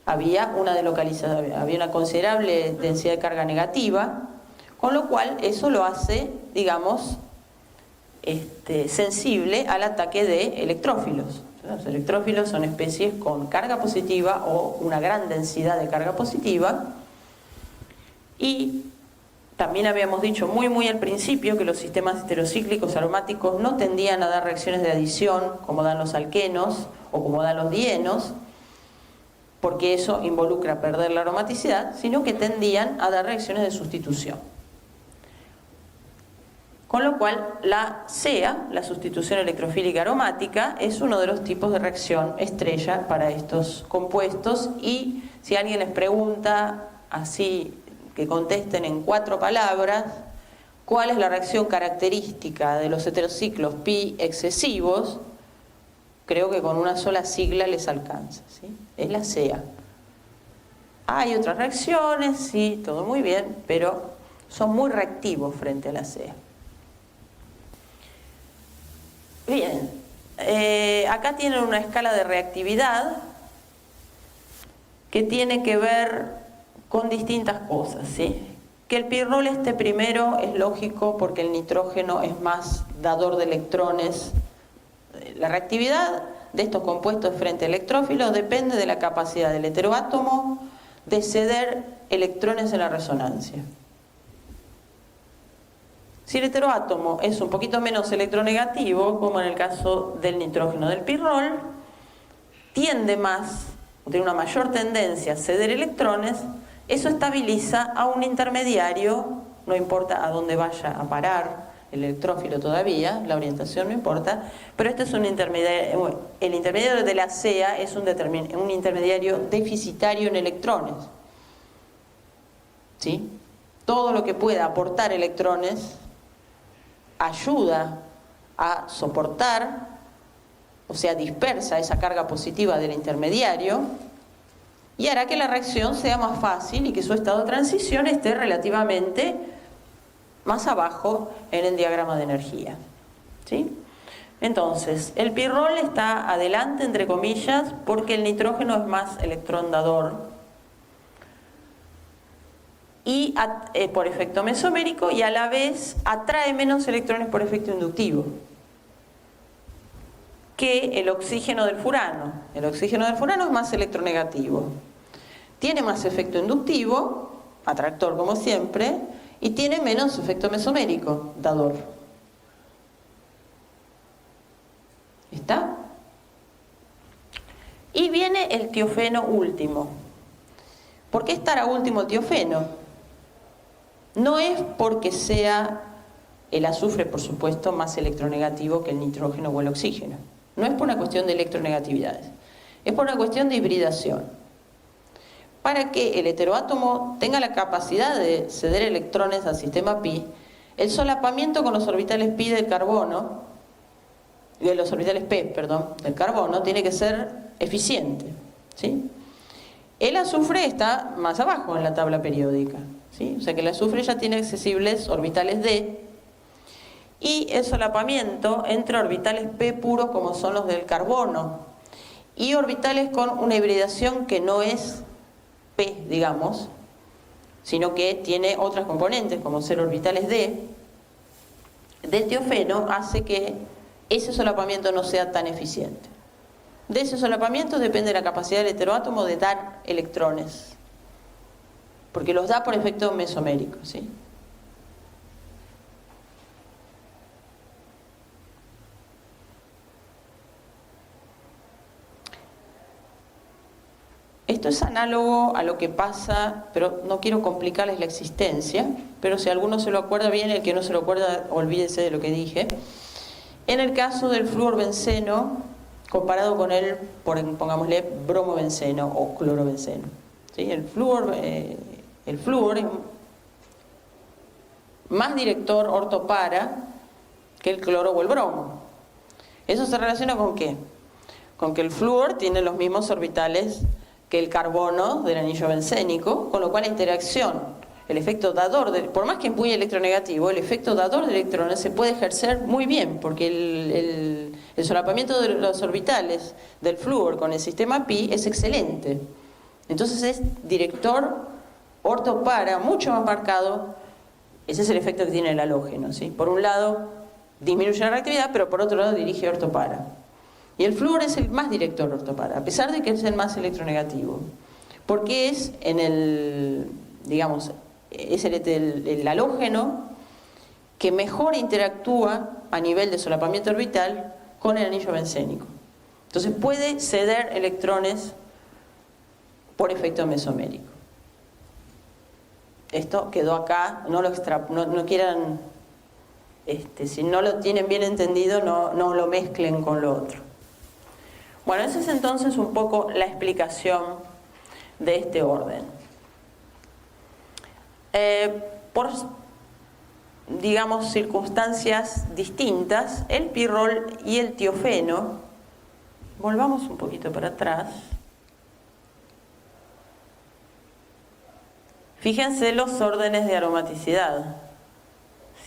había una considerable densidad de carga negativa, con lo cual eso lo hace, digamos, sensible al ataque de electrófilos. Los electrófilos son especies con carga positiva o una gran densidad de carga positiva, y también habíamos dicho muy al principio que los sistemas heterocíclicos aromáticos no tendían a dar reacciones de adición como dan los alquenos o como dan los dienos, porque eso involucra perder la aromaticidad, sino que tendían a dar reacciones de sustitución. Con lo cual la SEA, la sustitución electrofílica aromática, es uno de los tipos de reacción estrella para estos compuestos, y si alguien les pregunta así, que contesten en 4 palabras, ¿cuál es la reacción característica de los heterociclos pi excesivos? Creo que con una sola sigla les alcanza, ¿sí? Es la SEA. Hay otras reacciones, sí, todo muy bien, pero son muy reactivos frente a la SEA. Bien, acá tienen una escala de reactividad que tiene que ver con distintas cosas, ¿sí? Que el pirrol esté primero es lógico porque el nitrógeno es más dador de electrones. La reactividad de estos compuestos frente a electrófilos depende de la capacidad del heteroátomo de ceder electrones en la resonancia. Si el heteroátomo es un poquito menos electronegativo, como en el caso del nitrógeno del pirrol, tiene una mayor tendencia a ceder electrones. Eso estabiliza a un intermediario, no importa a dónde vaya a parar el electrófilo todavía, la orientación no importa, pero este es un intermediario, el intermediario de la SEA es un intermediario deficitario en electrones. ¿Sí? Todo lo que pueda aportar electrones ayuda a soportar, o sea, dispersa esa carga positiva del intermediario y hará que la reacción sea más fácil y que su estado de transición esté relativamente más abajo en el diagrama de energía. ¿Sí? Entonces, el pirrol está adelante, entre comillas, porque el nitrógeno es más electrón dador y por efecto mesomérico, y a la vez atrae menos electrones por efecto inductivo que el oxígeno del furano. El oxígeno del furano es más electronegativo, tiene más efecto inductivo, atractor como siempre, y tiene menos efecto mesomérico, dador. ¿Está? Y viene el tiofeno último. ¿Por qué estará último el tiofeno? No es porque sea el azufre, por supuesto, más electronegativo que el nitrógeno o el oxígeno. No es por una cuestión de electronegatividades, es por una cuestión de hibridación. Para que el heteroátomo tenga la capacidad de ceder electrones al sistema pi, el solapamiento con los orbitales pi del carbono, de los orbitales p, perdón, del carbono, tiene que ser eficiente, ¿sí? El azufre está más abajo en la tabla periódica, ¿sí? O sea que el azufre ya tiene accesibles orbitales d, y el solapamiento entre orbitales p puros, como son los del carbono, y orbitales con una hibridación que no es p, digamos, sino que tiene otras componentes, como ser orbitales d, del tiofeno hace que ese solapamiento no sea tan eficiente. De ese solapamiento depende la capacidad del heteroátomo de dar electrones, porque los da por efecto mesomérico, ¿sí? Esto es análogo a lo que pasa, pero no quiero complicarles la existencia, pero si alguno se lo acuerda bien, el que no se lo acuerda, olvídese de lo que dije. En el caso del fluorbenceno, comparado con el, pongámosle, bromobenceno o clorobenceno, ¿sí? El flúor es más director ortopara que el cloro o el bromo. ¿Eso se relaciona con qué? Con que el flúor tiene los mismos orbitales que el carbono del anillo bencénico, con lo cual la interacción, el efecto dador, por más que es muy electronegativo, el efecto dador de electrones se puede ejercer muy bien, porque el solapamiento de los orbitales del flúor con el sistema pi es excelente. Entonces es director ortopara, mucho más marcado. Ese es el efecto que tiene el halógeno, ¿sí? Por un lado disminuye la reactividad, pero por otro lado dirige ortopara. Y el flúor es el más director ortopara, a pesar de que es el más electronegativo. Porque es digamos, es el halógeno que mejor interactúa a nivel de solapamiento orbital con el anillo bencénico. Entonces puede ceder electrones por efecto mesomérico. Esto quedó acá, no quieran, si no lo tienen bien entendido, no lo mezclen con lo otro. Bueno, esa es entonces un poco la explicación de este orden. Por, digamos, circunstancias distintas, el pirrol y el tiofeno, volvamos un poquito para atrás. Fíjense los órdenes de aromaticidad.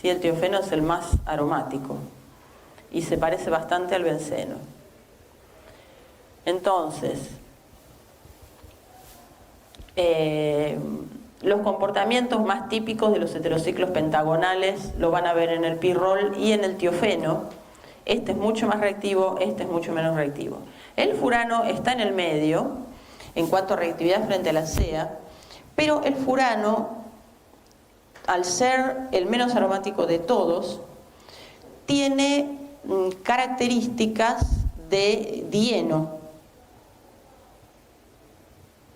Sí, el tiofeno es el más aromático y se parece bastante al benceno. Entonces, los comportamientos más típicos de los heterociclos pentagonales lo van a ver en el pirrol y en el tiofeno. Este es mucho más reactivo, este es mucho menos reactivo. El furano está en el medio en cuanto a reactividad frente a la CEA, pero el furano, al ser el menos aromático de todos, tiene características de dieno.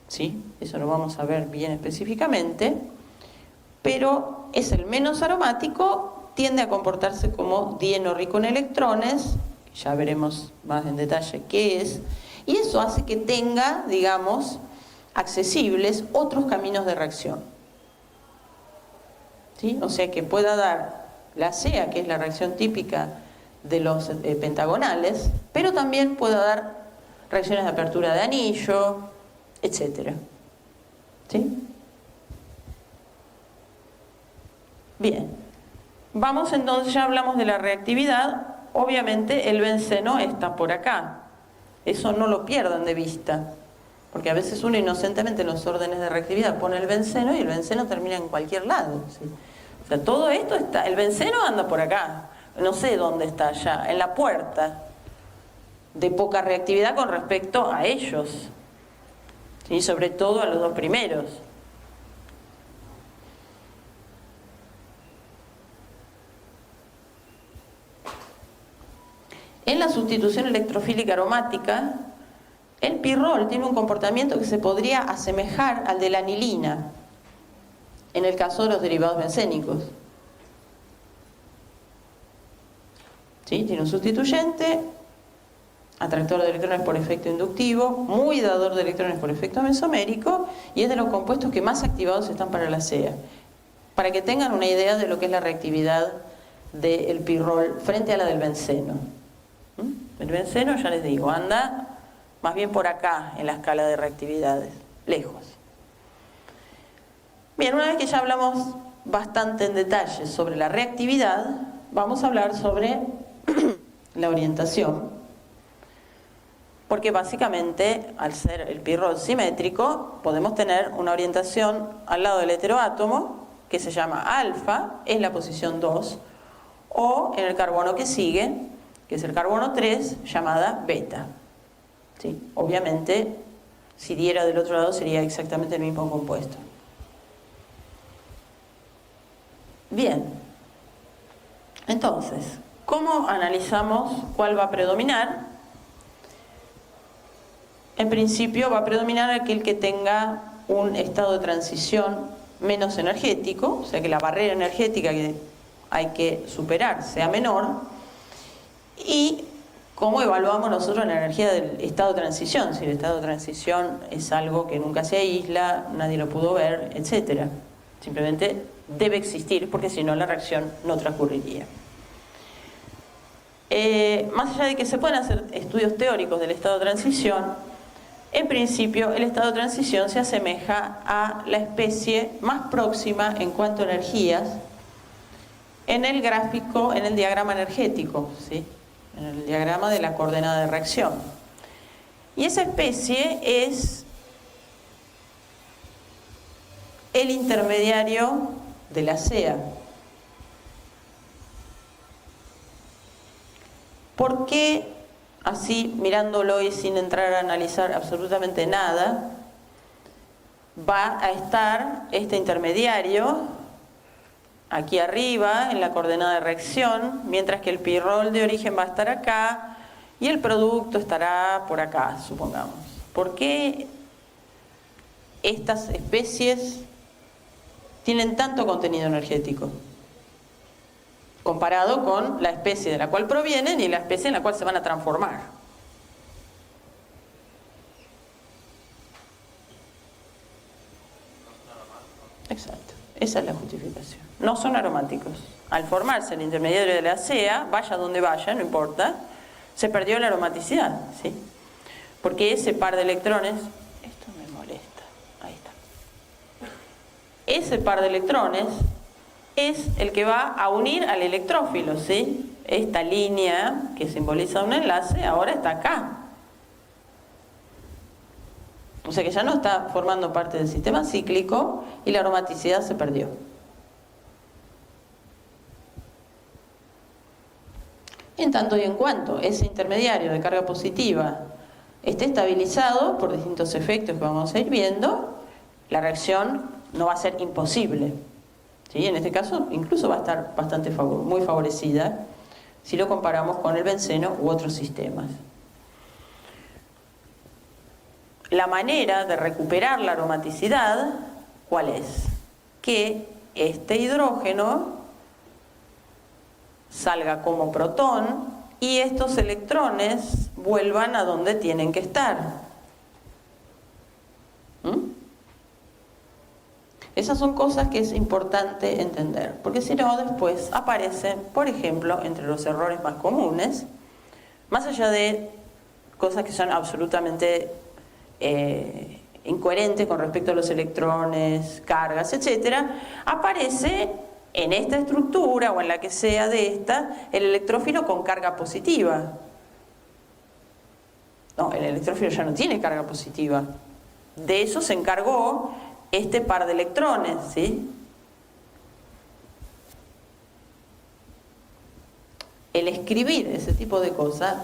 ¿Sí? Eso lo vamos a ver bien específicamente, pero es el menos aromático, tiende a comportarse como dieno rico en electrones, ya veremos más en detalle qué es, y eso hace que tenga, digamos, accesibles otros caminos de reacción. ¿Sí? O sea que pueda dar la CEA, que es la reacción típica de los pentagonales, pero también pueda dar reacciones de apertura de anillo, etcétera. ¿Sí? Bien. Vamos entonces, ya hablamos de la reactividad. Obviamente el benceno está por acá. Eso no lo pierdan de vista, porque a veces uno inocentemente en los órdenes de reactividad pone el benceno y el benceno termina en cualquier lado, ¿sí? O sea, todo esto está, el benceno anda por acá, no sé dónde está allá, en la puerta, de poca reactividad con respecto a ellos. Y sobre todo a los dos primeros. En la sustitución electrofílica aromática, el pirrol tiene un comportamiento que se podría asemejar al de la anilina, en el caso de los derivados bencénicos. ¿Sí? Tiene un sustituyente, atractor de electrones por efecto inductivo, muy dador de electrones por efecto mesomérico, y es de los compuestos que más activados están para la CEA. Para que tengan una idea de lo que es la reactividad del pirrol frente a la del benceno. El benceno, ya les digo, anda más bien por acá en la escala de reactividades, lejos. Bien, una vez que ya hablamos bastante en detalle sobre la reactividad, vamos a hablar sobre la orientación. Porque básicamente, al ser el pirrol simétrico, podemos tener una orientación al lado del heteroátomo, que se llama alfa, es la posición 2, o en el carbono que sigue, que es el carbono 3, llamada beta. ¿Sí? Obviamente, si diera del otro lado sería exactamente el mismo compuesto. Bien, entonces, ¿cómo analizamos cuál va a predominar? En principio va a predominar aquel que tenga un estado de transición menos energético, o sea que la barrera energética que hay que superar sea menor. ¿Y cómo evaluamos nosotros la energía del estado de transición? Si el estado de transición es algo que nunca se aísla, nadie lo pudo ver, etc. Simplemente debe existir, porque si no la reacción no transcurriría. Más allá de que se pueden hacer estudios teóricos del estado de transición, en principio el estado de transición se asemeja a la especie más próxima en cuanto a energías en el gráfico, en el diagrama energético, ¿sí? En el diagrama de la coordenada de reacción. Y esa especie es el intermediario de la CEA. ¿Por qué, así mirándolo y sin entrar a analizar absolutamente nada, va a estar este intermediario aquí arriba en la coordenada de reacción, mientras que el pirrol de origen va a estar acá y el producto estará por acá, supongamos? ¿Por qué estas especies tienen tanto contenido energético comparado con la especie de la cual provienen y la especie en la cual se van a transformar? Exacto, esa es la justificación. No son aromáticos. Al formarse el intermediario de la CEA, vaya donde vaya, no importa, se perdió la aromaticidad, ¿sí? Porque ese par de electrones, esto me molesta, ahí está. Ese par de electrones es el que va a unir al electrófilo, ¿sí? Esta línea que simboliza un enlace ahora está acá. O sea que ya no está formando parte del sistema cíclico y la aromaticidad se perdió. En tanto y en cuanto ese intermediario de carga positiva esté estabilizado por distintos efectos que vamos a ir viendo, la reacción no va a ser imposible. ¿Sí? En este caso incluso va a estar bastante muy favorecida si lo comparamos con el benceno u otros sistemas. La manera de recuperar la aromaticidad, ¿cuál es? Que este hidrógeno salga como protón y estos electrones vuelvan a donde tienen que estar. Esas son cosas que es importante entender, porque si no después aparecen, por ejemplo, entre los errores más comunes, más allá de cosas que son absolutamente incoherentes con respecto a los electrones, cargas, etcétera, aparece en esta estructura o en la que sea de esta el electrófilo con carga positiva. No, el electrófilo ya no tiene carga positiva. De eso se encargó este par de electrones, ¿sí? El escribir ese tipo de cosas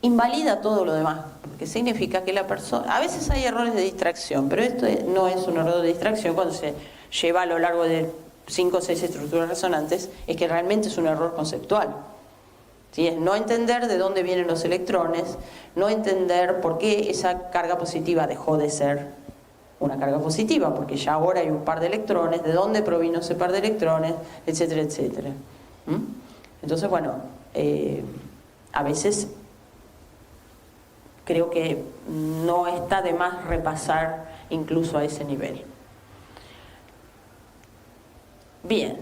invalida todo lo demás, porque significa que la persona... A veces hay errores de distracción, pero esto no es un error de distracción cuando se lleva a lo largo de 5 o 6 estructuras resonantes, es que realmente es un error conceptual. ¿Sí? Es no entender de dónde vienen los electrones, no entender por qué esa carga positiva dejó de ser una carga positiva, porque ya ahora hay un par de electrones, de dónde provino ese par de electrones, etcétera, etcétera. Entonces, bueno, a veces creo que no está de más repasar incluso a ese nivel. Bien,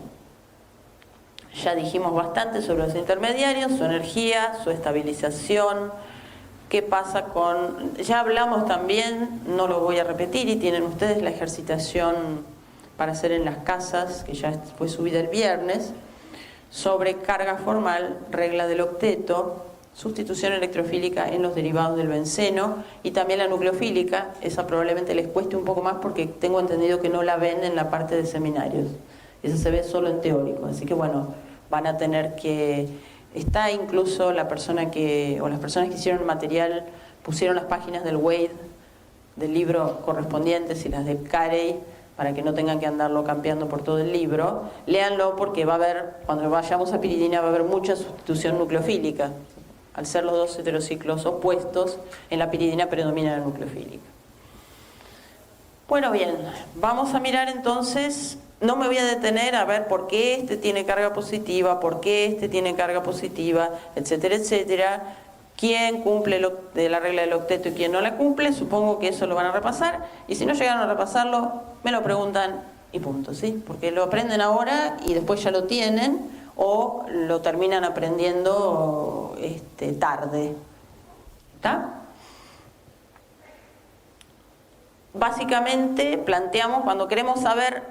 ya dijimos bastante sobre los intermediarios, su energía, su estabilización. ¿Qué pasa con...? Ya hablamos también, no lo voy a repetir, y tienen ustedes la ejercitación para hacer en las casas, que ya fue subida el viernes, sobre carga formal, regla del octeto, sustitución electrofílica en los derivados del benceno, y también la nucleofílica. Esa probablemente les cueste un poco más porque tengo entendido que no la ven en la parte de seminarios. Esa se ve solo en teórico, así que bueno, van a tener que... Está incluso la persona que, o las personas que hicieron el material, pusieron las páginas del Wade, del libro correspondientes, y las de Carey, para que no tengan que andarlo cambiando por todo el libro. Léanlo porque va a haber, cuando vayamos a piridina, va a haber mucha sustitución nucleofílica. Al ser los dos heterociclos opuestos, en la piridina predomina la nucleofílica. Bueno, bien, vamos a mirar entonces, no me voy a detener a ver por qué este tiene carga positiva, por qué este tiene carga positiva, etcétera, etcétera. Quién cumple de la regla del octeto y quién no la cumple, supongo que eso lo van a repasar, y si no llegaron a repasarlo, me lo preguntan y punto, ¿sí? Porque lo aprenden ahora y después ya lo tienen, o lo terminan aprendiendo tarde. ¿Está? Básicamente planteamos, cuando queremos saber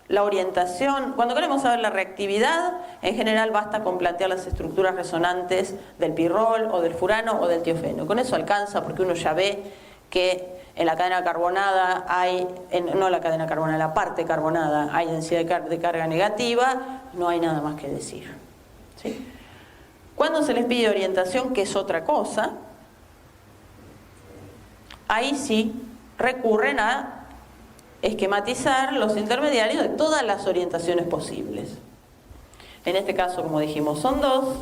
la orientación, cuando queremos saber la reactividad, en general basta con plantear las estructuras resonantes del pirrol o del furano o del tiofeno. Con eso alcanza, porque uno ya ve que en la cadena carbonada hay, no la cadena carbonada, la parte carbonada hay densidad de carga negativa, no hay nada más que decir, ¿sí? Cuando se les pide orientación, que es otra cosa, ahí sí recurren a esquematizar los intermediarios de todas las orientaciones posibles. En este caso, como dijimos, son dos.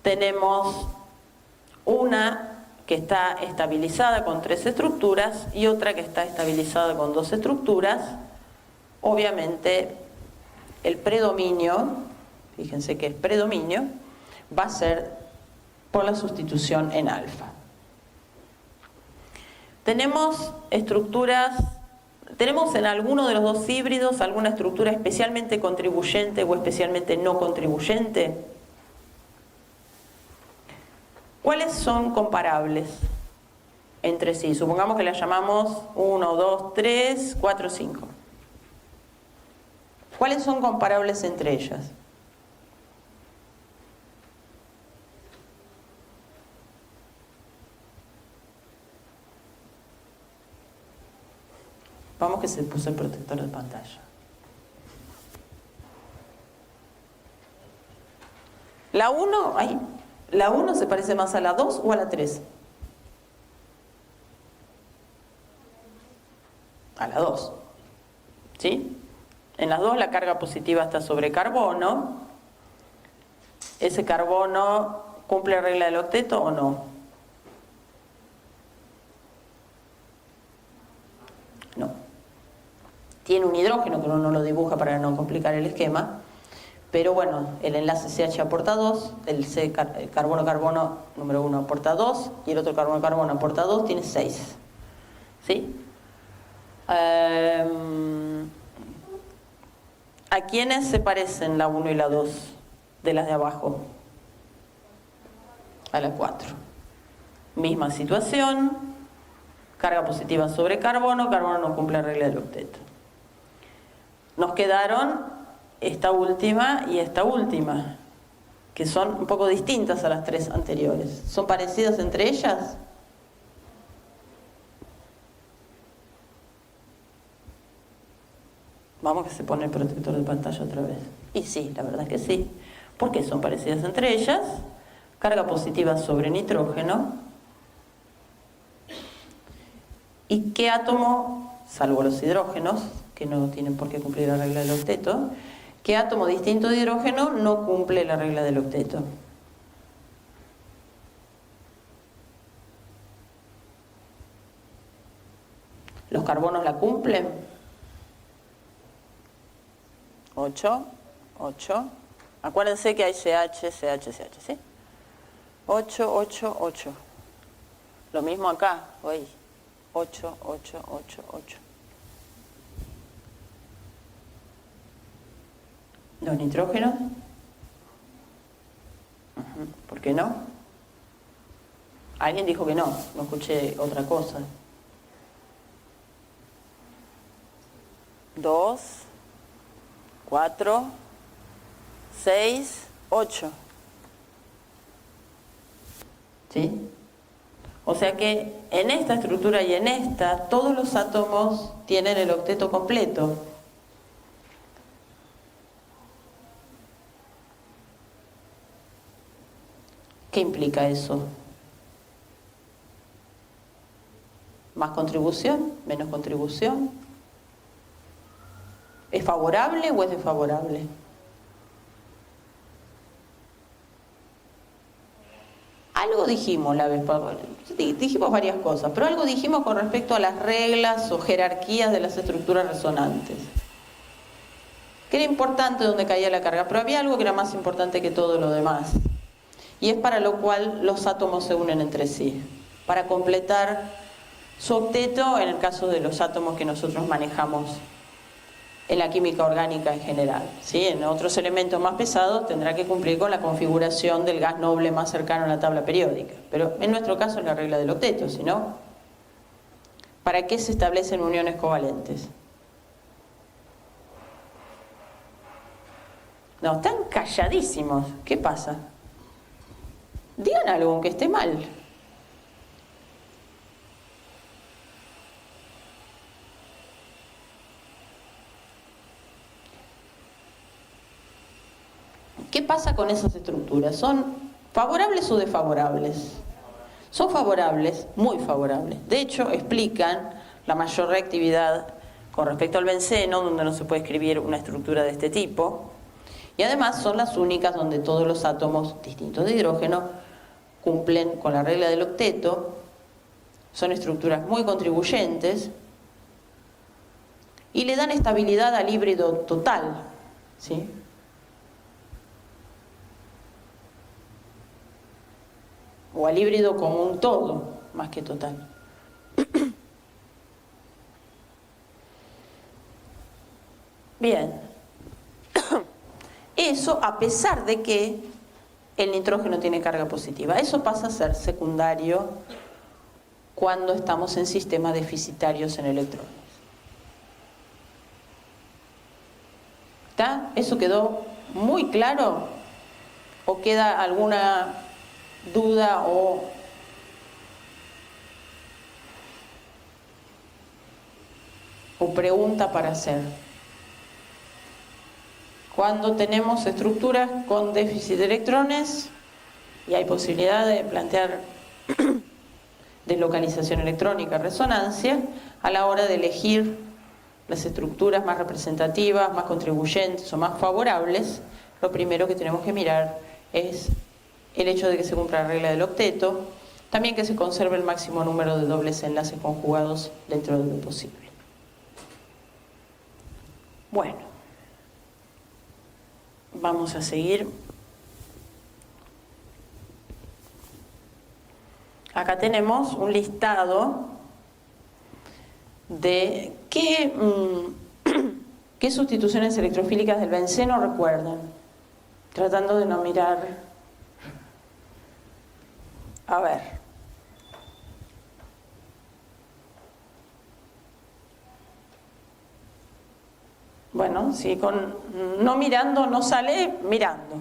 Tenemos una que está estabilizada con 3 estructuras y otra que está estabilizada con 2 estructuras. Obviamente, el predominio, fíjense que el predominio va a ser por la sustitución en alfa. Tenemos estructuras, tenemos en alguno de los dos híbridos alguna estructura especialmente contribuyente o especialmente no contribuyente. ¿Cuáles son comparables entre sí? Supongamos que las llamamos 1, 2, 3, 4, 5. ¿Cuáles son comparables entre ellas? Vamos que se puso el protector de pantalla. La 1, ahí. ¿La 1 se parece más a la 2 o a la 3? A la 2. ¿Sí? En las dos la carga positiva está sobre carbono. ¿Ese carbono cumple la regla del octeto o no? No. Tiene un hidrógeno, que uno no lo dibuja para no complicar el esquema, pero bueno, el enlace CH aporta 2, el carbono-carbono número 1 aporta 2 y el otro carbono-carbono aporta 2, tiene 6. ¿Sí? ¿A quiénes se parecen la 1 y la 2 de las de abajo? A la 4. Misma situación, carga positiva sobre carbono, carbono no cumple la regla del octeto. Nos quedaron esta última y esta última, que son un poco distintas a las 3 anteriores. ¿Son parecidas entre ellas? Vamos que se pone el protector de pantalla otra vez. Y sí, la verdad es que sí. ¿Por qué son parecidas entre ellas? Carga positiva sobre nitrógeno. ¿Y qué átomo, salvo los hidrógenos, que no tienen por qué cumplir la regla del octeto, qué átomo distinto de hidrógeno no cumple la regla del octeto? ¿Los carbonos la cumplen? 8, 8. Acuérdense que hay CH, CH, CH, ¿sí? 8, 8, 8. Lo mismo acá, hoy. 8, 8, 8, 8. ¿Los nitrógenos? ¿Por qué no? Alguien dijo que no, no escuché otra cosa. 2, 4, 6, 8. ¿Sí? O sea que en esta estructura y en esta, todos los átomos tienen el octeto completo. ¿Qué implica eso? ¿Más contribución? ¿Menos contribución? ¿Es favorable o es desfavorable? Algo dijimos la vez pasada, dijimos varias cosas, pero algo dijimos con respecto a las reglas o jerarquías de las estructuras resonantes. Que era importante donde caía la carga, pero había algo que era más importante que todo lo demás. Y es para lo cual los átomos se unen entre sí, para completar su octeto en el caso de los átomos que nosotros manejamos en la química orgánica en general, ¿sí? En otros elementos más pesados tendrá que cumplir con la configuración del gas noble más cercano a la tabla periódica, pero en nuestro caso es la regla del octeto, si no, ¿para qué se establecen uniones covalentes? No, están calladísimos. ¿Qué pasa? Digan algo aunque esté mal. ¿Qué pasa con esas estructuras? ¿Son favorables o desfavorables? Son favorables, muy favorables. De hecho, explican la mayor reactividad con respecto al benceno, donde no se puede escribir una estructura de este tipo. Y además son las únicas donde todos los átomos distintos de hidrógeno cumplen con la regla del octeto. Son estructuras muy contribuyentes y le dan estabilidad al híbrido total, ¿sí? O al híbrido como un todo, más que total. Bien. Eso a pesar de que el nitrógeno tiene carga positiva. Eso pasa a ser secundario cuando estamos en sistemas deficitarios en electrones. ¿Está? ¿Eso quedó muy claro? ¿O queda alguna duda o pregunta para hacer? Cuando tenemos estructuras con déficit de electrones y hay posibilidad de plantear deslocalización electrónica, resonancia, a la hora de elegir las estructuras más representativas, más contribuyentes o más favorables, lo primero que tenemos que mirar es el hecho de que se cumpla la regla del octeto, también que se conserve el máximo número de dobles enlaces conjugados dentro de lo posible. Bueno. Vamos a seguir. Acá tenemos un listado de qué sustituciones electrofílicas del benceno recuerdan, tratando de no mirar. A ver. Bueno, si con no mirando no sale, mirando.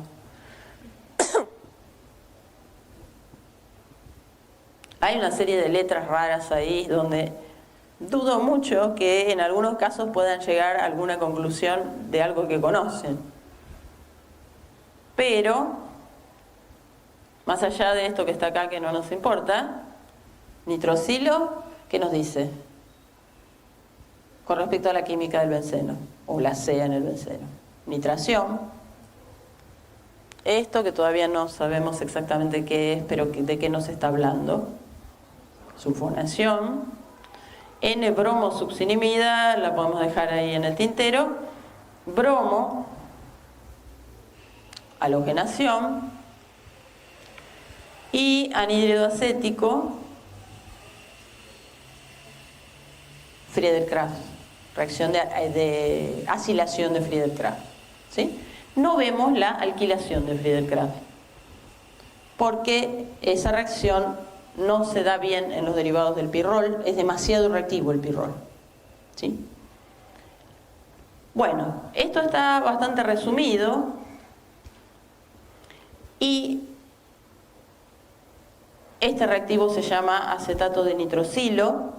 Hay una serie de letras raras ahí donde dudo mucho que en algunos casos puedan llegar a alguna conclusión de algo que conocen. Pero, más allá de esto que está acá que no nos importa, nitrosilo, ¿qué nos dice? Con respecto a la química del benceno, o la C en el benceno. Nitración. Esto que todavía no sabemos exactamente qué es, pero de qué nos está hablando. Sulfonación. N-bromo succinimida, la podemos dejar ahí en el tintero. Bromo. Halogenación. Y anhídrido acético. Friedel-Crafts. Reacción de acilación de Friedel-Crafts, ¿sí? No vemos la alquilación de Friedel-Crafts, porque esa reacción no se da bien en los derivados del pirrol, es demasiado reactivo el pirrol, ¿sí? Bueno, esto está bastante resumido y este reactivo se llama acetato de nitrosilo.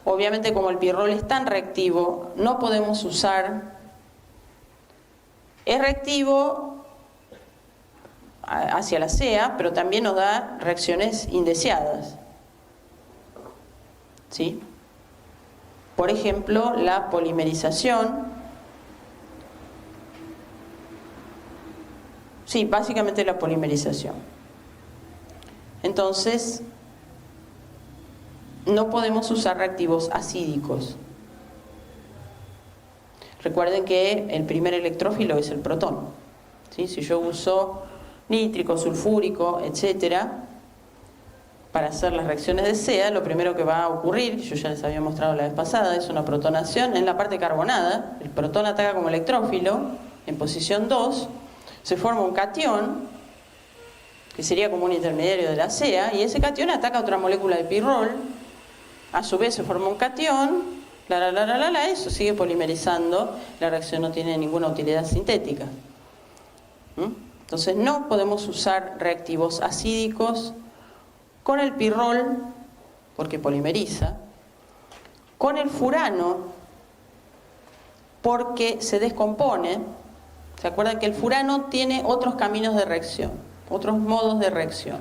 Obviamente, como el pirrol es tan reactivo, no podemos usar. Es reactivo hacia la sea, pero también nos da reacciones indeseadas. ¿Sí? Por ejemplo, la polimerización. Sí, básicamente la polimerización. Entonces, no podemos usar reactivos acídicos. Recuerden que el primer electrófilo es el protón. ¿Sí? Si yo uso nítrico, sulfúrico, etcétera, para hacer las reacciones de SEA, lo primero que va a ocurrir, yo ya les había mostrado la vez pasada, es una protonación en la parte carbonada. El protón ataca como electrófilo en posición 2, se forma un catión, que sería como un intermediario de la SEA, y ese catión ataca otra molécula de pirrol, a su vez se forma un catión, eso sigue polimerizando, la reacción no tiene ninguna utilidad sintética. Entonces no podemos usar reactivos acídicos con el pirrol, porque polimeriza, con el furano, porque se descompone. ¿Se acuerdan que el furano tiene otros caminos de reacción, otros modos de reacción?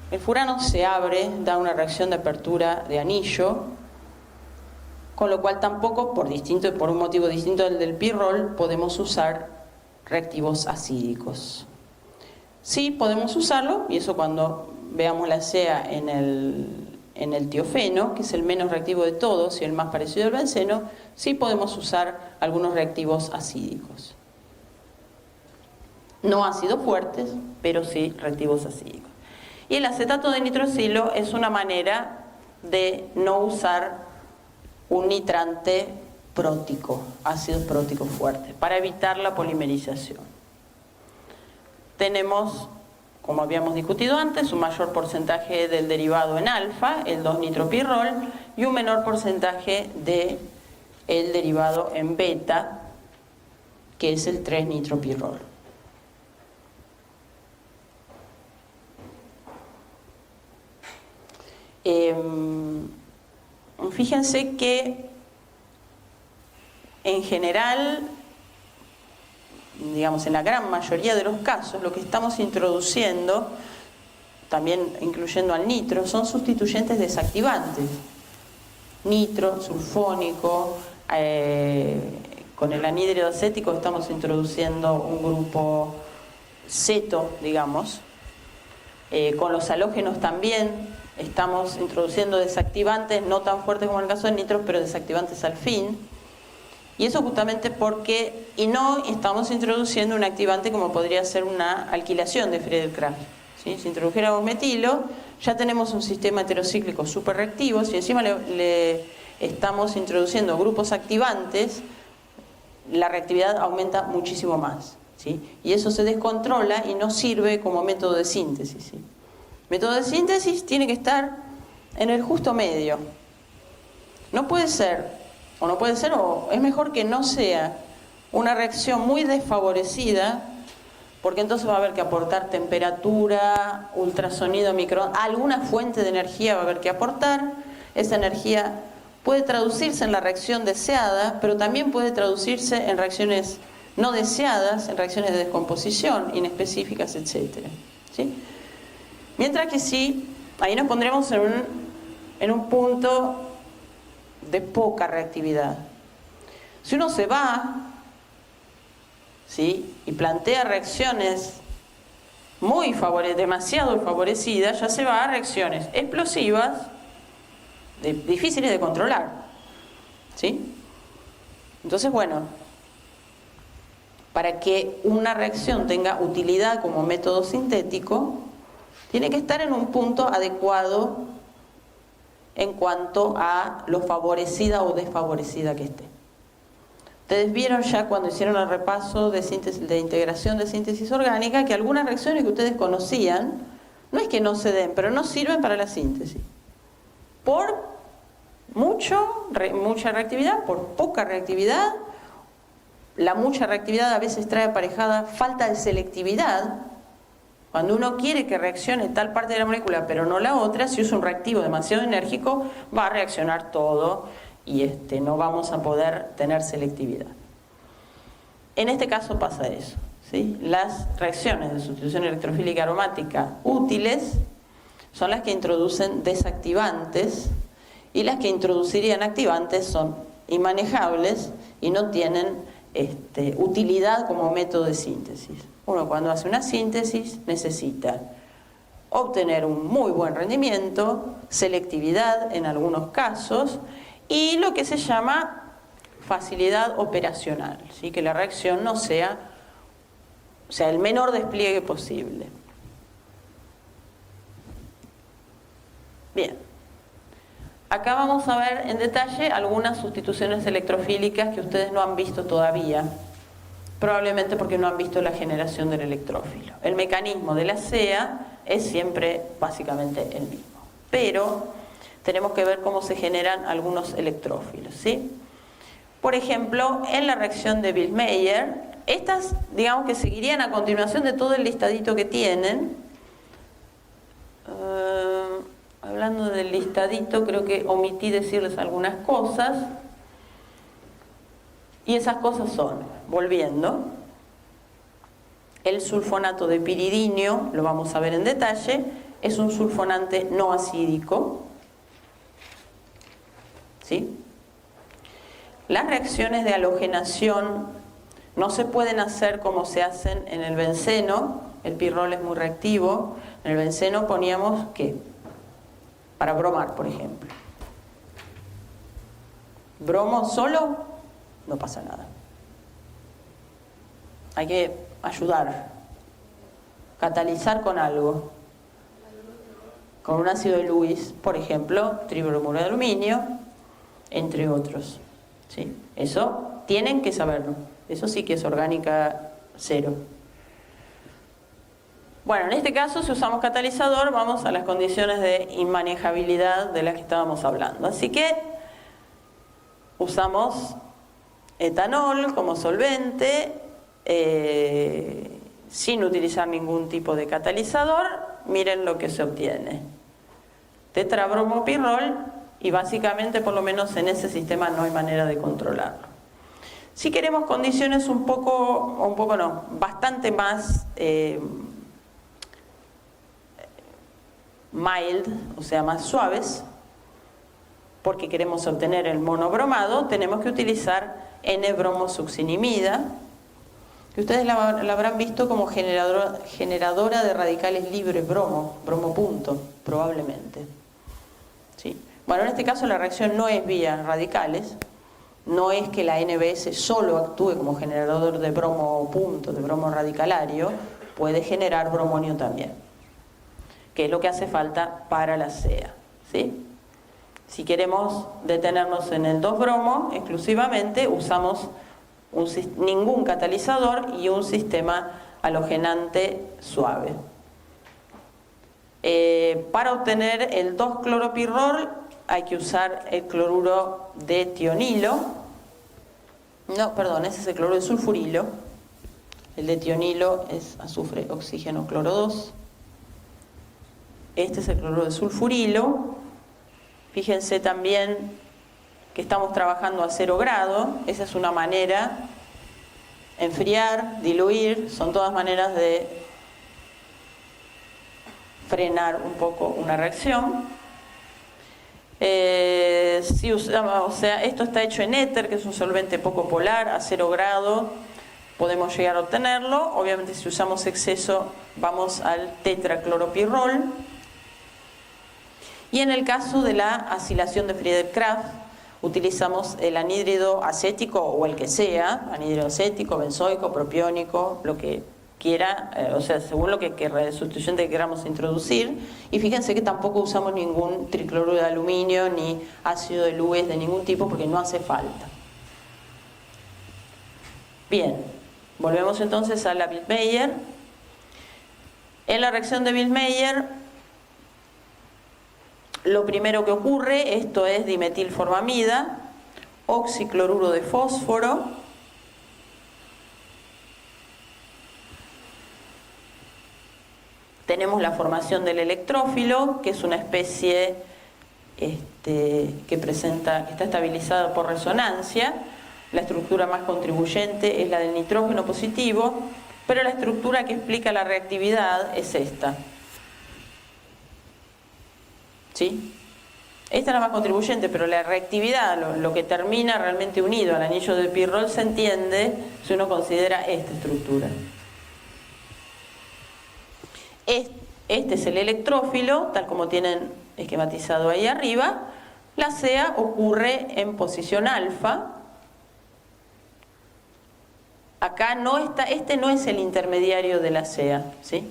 El furano se abre, da una reacción de apertura de anillo, con lo cual tampoco, por un motivo distinto del pirrol, podemos usar reactivos acídicos. Sí, podemos usarlo, y eso cuando veamos la SEA en el tiofeno, que es el menos reactivo de todos y el más parecido al benceno, sí podemos usar algunos reactivos acídicos. No ácidos fuertes, pero sí reactivos acídicos. Y el acetato de nitrosilo es una manera de no usar un nitrante prótico, ácidos próticos fuertes, para evitar la polimerización. Tenemos, como habíamos discutido antes, un mayor porcentaje del derivado en alfa, el 2-nitropirrol, y un menor porcentaje del derivado en beta, que es el 3-nitropirrol. Fíjense que en general, digamos en la gran mayoría de los casos, lo que estamos introduciendo, también incluyendo al nitro, son sustituyentes desactivantes. Nitro, sulfónico, con el anhídrido acético estamos introduciendo un grupo ceto, digamos. Con los halógenos también estamos introduciendo desactivantes, no tan fuertes como en el caso del nitro, pero desactivantes al fin. Y eso justamente porque, y no estamos introduciendo un activante como podría ser una alquilación de Friedel-Crafts. ¿Sí? Si introdujéramos metilo, ya tenemos un sistema heterocíclico súper reactivo. Si encima le estamos introduciendo grupos activantes, la reactividad aumenta muchísimo más. ¿Sí? Y eso se descontrola y no sirve como método de síntesis. ¿Sí? Método de síntesis tiene que estar en el justo medio. No puede ser, o es mejor que no sea una reacción muy desfavorecida, porque entonces va a haber que aportar temperatura, ultrasonido, microondas, alguna fuente de energía va a haber que aportar. Esa energía puede traducirse en la reacción deseada, pero también puede traducirse en reacciones no deseadas, en reacciones de descomposición, inespecíficas, etc. ¿Sí? Mientras que sí, ahí nos pondremos en un punto de poca reactividad. Si uno se va, ¿sí?, y plantea reacciones demasiado favorecidas, ya se va a reacciones explosivas, difíciles de controlar. ¿Sí? Entonces, bueno, para que una reacción tenga utilidad como método sintético, tiene que estar en un punto adecuado en cuanto a lo favorecida o desfavorecida que esté. Ustedes vieron ya cuando hicieron el repaso de integración de síntesis orgánica que algunas reacciones que ustedes conocían, no es que no se den, pero no sirven para la síntesis. Por mucha reactividad, por poca reactividad. La mucha reactividad a veces trae aparejada falta de selectividad. Cuando uno quiere que reaccione tal parte de la molécula pero no la otra, si usa un reactivo demasiado enérgico, va a reaccionar todo y no vamos a poder tener selectividad. En este caso pasa eso. ¿sí? Las reacciones de sustitución electrofílica aromática útiles son las que introducen desactivantes, y las que introducirían activantes son inmanejables y no tienen utilidad como método de síntesis. Uno, cuando hace una síntesis, necesita obtener un muy buen rendimiento, selectividad en algunos casos, y lo que se llama facilidad operacional, ¿sí? Que la reacción no sea, o sea, el menor despliegue posible. Bien. Acá vamos a ver en detalle algunas sustituciones electrofílicas que ustedes no han visto todavía, probablemente porque no han visto la generación del electrófilo. El mecanismo de la SEA es siempre básicamente el mismo, pero tenemos que ver cómo se generan algunos electrófilos, ¿sí? Por ejemplo, en la reacción de Vilmayer, estas, digamos que seguirían a continuación de todo el listadito que tienen. Hablando del listadito, creo que omití decirles algunas cosas. Y esas cosas son, volviendo, el sulfonato de piridinio, lo vamos a ver en detalle, es un sulfonante no acídico, ¿sí? Las reacciones de halogenación no se pueden hacer como se hacen en el benceno. El pirrol es muy reactivo. En el benceno poníamos, ¿qué? Para bromar, por ejemplo. Bromo solo, no pasa nada. Hay que ayudar, catalizar con algo. Con un ácido de Lewis, por ejemplo, tribromuro de aluminio, entre otros. ¿Sí? Eso tienen que saberlo. Eso sí que es orgánica cero. Bueno, en este caso, si usamos catalizador, vamos a las condiciones de inmanejabilidad de las que estábamos hablando. Así que usamos etanol como solvente, sin utilizar ningún tipo de catalizador. Miren lo que se obtiene. Tetrabromopirrol, y básicamente, por lo menos en ese sistema, no hay manera de controlarlo. Si queremos condiciones bastante más mild, o sea, más suaves, porque queremos obtener el monobromado, tenemos que utilizar N-bromosuccinimida, que ustedes la habrán visto como generadora de radicales libres bromopunto, probablemente. ¿Sí? Bueno, en este caso la reacción no es vía radicales, no es que la NBS solo actúe como generador de bromopunto, de bromo radicalario, puede generar bromonio también, que es lo que hace falta para la SEA, ¿sí? Si queremos detenernos en el 2-bromo exclusivamente, usamos ningún catalizador y un sistema halogenante suave. Para obtener el 2-cloropirrol hay que usar el cloruro de tionilo. No, perdón, ese es el cloruro de sulfurilo. El de tionilo es azufre, oxígeno, cloro 2. Este es el cloruro de sulfurilo. Fíjense también que estamos trabajando a 0 grado. Esa es una manera. Enfriar, diluir, son todas maneras de frenar un poco una reacción. Si usamos, o sea, esto está hecho en éter, que es un solvente poco polar, a 0 grado podemos llegar a obtenerlo. Obviamente, si usamos exceso, vamos al tetracloropirrol. Y en el caso de la acilación de Friedel-Crafts, utilizamos el anhídrido acético o el que sea, anhídrido acético, benzoico, propiónico, lo que quiera, o sea, según lo que sustitución que queramos introducir. Y fíjense que tampoco usamos ningún tricloruro de aluminio ni ácido de Lewis de ningún tipo porque no hace falta. Bien, volvemos entonces a la Vilmayer. En la reacción de Vilmayer, lo primero que ocurre, esto es dimetilformamida, oxicloruro de fósforo, tenemos la formación del electrófilo, que es una especie que está estabilizada por resonancia. La estructura más contribuyente es la del nitrógeno positivo, Pero la estructura que explica la reactividad es esta. ¿Sí? Esta es la más contribuyente, pero la reactividad, lo que termina realmente unido al anillo de Peerroll, se entiende si uno considera esta estructura. Este es el electrófilo, tal como tienen esquematizado ahí arriba. La CEA ocurre en posición alfa. Acá no está, este no es el intermediario de la CEA, ¿sí?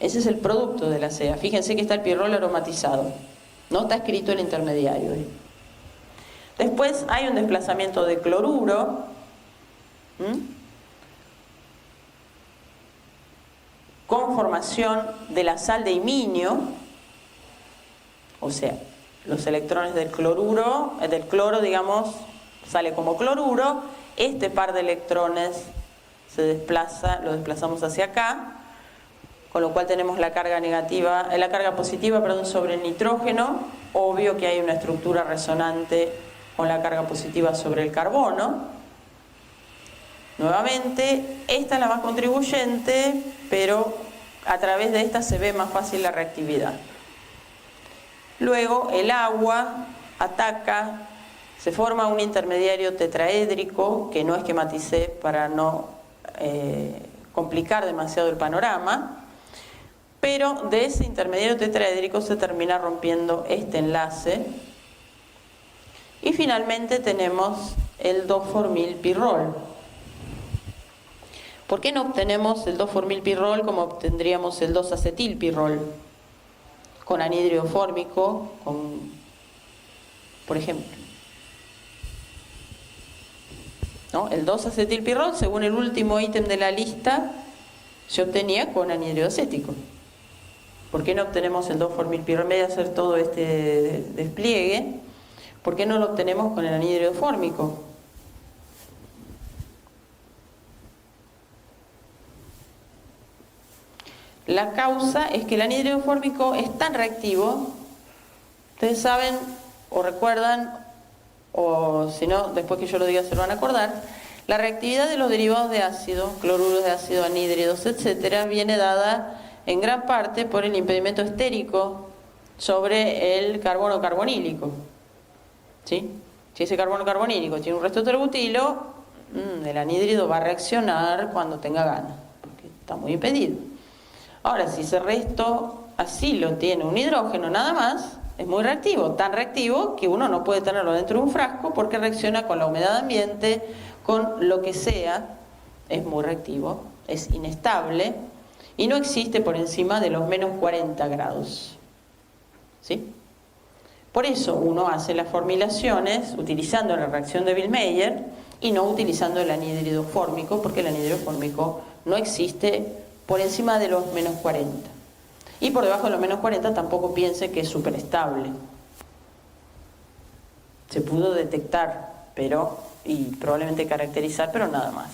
Ese es el producto de la CEA. Fíjense que está el Peerroll aromatizado. No está escrito el intermediario. Después hay un desplazamiento de cloruro. Con formación de la sal de iminio. O sea, los electrones del cloruro, del cloro, digamos, sale como cloruro. Este par de electrones se desplaza, lo desplazamos hacia acá. Con lo cual tenemos la carga negativa, la carga positiva, perdón, sobre el nitrógeno. Obvio que hay una estructura resonante con la carga positiva sobre el carbono. Nuevamente, esta es la más contribuyente, pero a través de esta se ve más fácil la reactividad. Luego el agua ataca, se forma un intermediario tetraédrico que no esquematicé para no complicar demasiado el panorama. Pero de ese intermediario tetraédrico se termina rompiendo este enlace. Y finalmente tenemos el 2-formilpirrol. ¿Por qué no obtenemos el 2-formilpirrol como obtendríamos el 2-acetilpirrol? Con anhídrido fórmico, por ejemplo. ¿No? El 2-acetilpirrol, según el último ítem de la lista, se obtenía con anhídrido acético. ¿Por qué no obtenemos el 2-formilpirrol? En vez de hacer todo este despliegue, ¿por qué no lo obtenemos con el anhídrido fórmico? La causa es que el anhídrido fórmico es tan reactivo, ustedes saben o recuerdan, o si no, después que yo lo diga se lo van a acordar, la reactividad de los derivados de ácido, cloruros de ácido, anhídridos, etcétera, viene dada en gran parte por el impedimento estérico sobre el carbono carbonílico. ¿Sí? Si ese carbono carbonílico tiene un resto terbutilo, el anhídrido va a reaccionar cuando tenga ganas, porque está muy impedido. Ahora, si ese resto así lo tiene un hidrógeno nada más, es muy reactivo, tan reactivo que uno no puede tenerlo dentro de un frasco porque reacciona con la humedad ambiente, con lo que sea, es muy reactivo, es inestable y no existe por encima de los menos 40 grados. ¿Sí? Por eso uno hace las formulaciones utilizando la reacción de Willmeyer y no utilizando el anhídrido fórmico, porque el anhídrido fórmico no existe por encima de los menos 40. Y por debajo de los menos 40 tampoco piense que es superestable. Se pudo detectar, y probablemente caracterizar, pero nada más.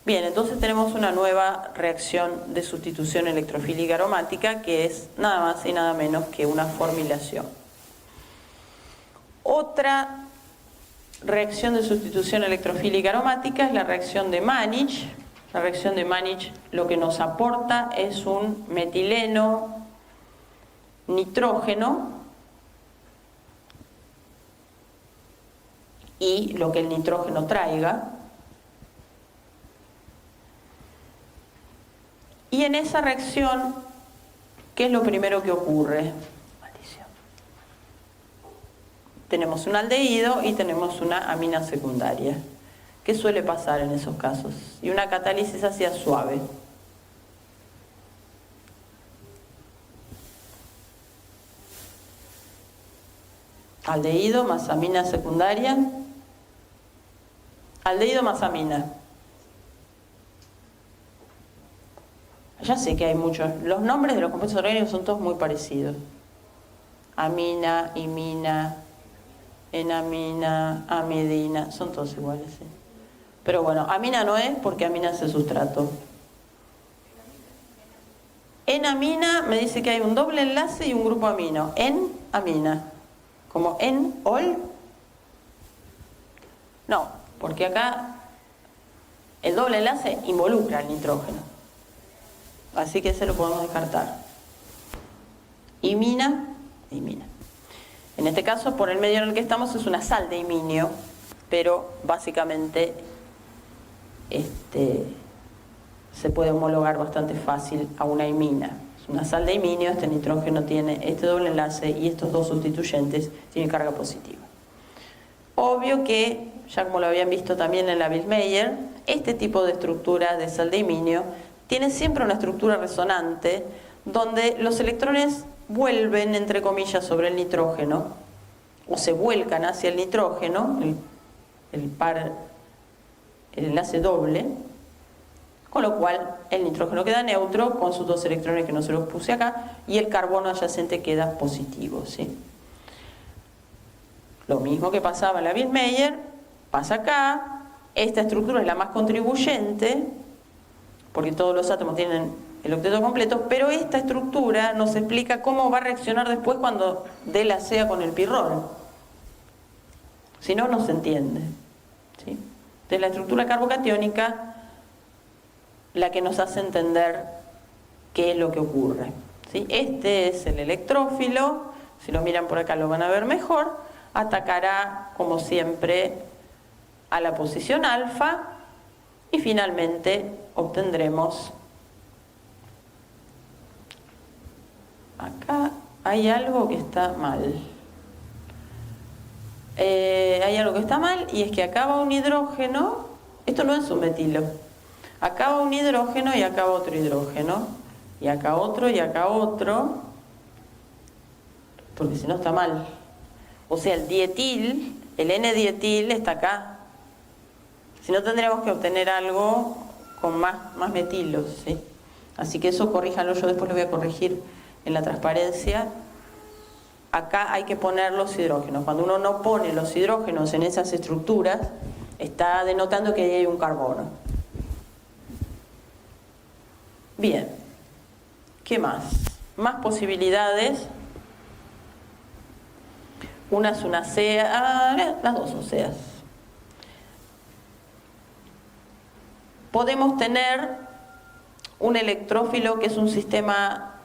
Bien, entonces tenemos una nueva reacción de sustitución electrofílica aromática que es nada más y nada menos que una formilación. Otra reacción de sustitución electrofílica aromática es la reacción de Mannich. La reacción de Mannich lo que nos aporta es un metileno nitrógeno y lo que el nitrógeno traiga. Y en esa reacción, ¿qué es lo primero que ocurre? Maldición. Tenemos un aldehído y tenemos una amina secundaria. ¿Qué suele pasar en esos casos? Y una catálisis hacia suave. Aldehído más amina secundaria. Aldehído más amina. Ya sé que hay muchos. Los nombres de los compuestos orgánicos son todos muy parecidos. Amina, imina, enamina, amidina, son todos iguales. ¿Sí? Pero bueno, amina no es porque amina es el sustrato. Enamina me dice que hay un doble enlace y un grupo amino. En-amina. Como en-ol. No, porque acá El doble enlace involucra al nitrógeno, así que ese lo podemos descartar. Imina. En este caso, por el medio en el que estamos, es una sal de iminio, pero básicamente se puede homologar bastante fácil a una imina. Es una sal de iminio, este nitrógeno tiene este doble enlace y estos dos sustituyentes tienen carga positiva. Obvio que, ya como lo habían visto también en la Billmeyer, este tipo de estructura de sal de iminio tiene siempre una estructura resonante donde los electrones vuelven, entre comillas, sobre el nitrógeno o se vuelcan hacia el nitrógeno, el enlace doble, con lo cual el nitrógeno queda neutro con sus dos electrones que no se los puse acá y el carbono adyacente queda positivo, ¿sí? Lo mismo que pasaba en la Billmeyer pasa acá. Esta estructura es la más contribuyente porque todos los átomos tienen el octeto completo, pero esta estructura nos explica cómo va a reaccionar después cuando dé la sea con el pirrol. Si no, no se entiende, ¿sí? Entonces la estructura carbocatiónica la que nos hace entender qué es lo que ocurre, ¿sí? Este es el electrófilo, si lo miran por acá lo van a ver mejor, atacará como siempre a la posición alfa y finalmente obtendremos, acá hay algo que está mal. Hay algo que está mal y es que acá va un hidrógeno, esto no es un metilo, acá va un hidrógeno y acá va otro hidrógeno, y acá otro y acá otro, porque si no está mal. O sea, el dietil, el N-dietil está acá. Si no tendríamos que obtener algo con más metilos, ¿sí? Así que eso corríjanlo, yo después lo voy a corregir en la transparencia. Acá hay que poner los hidrógenos. Cuando uno no pone los hidrógenos en esas estructuras, está denotando que ahí hay un carbono. Bien, ¿qué más? Más posibilidades. Una es una sea, las dos son seas. Podemos tener un electrófilo que es un sistema,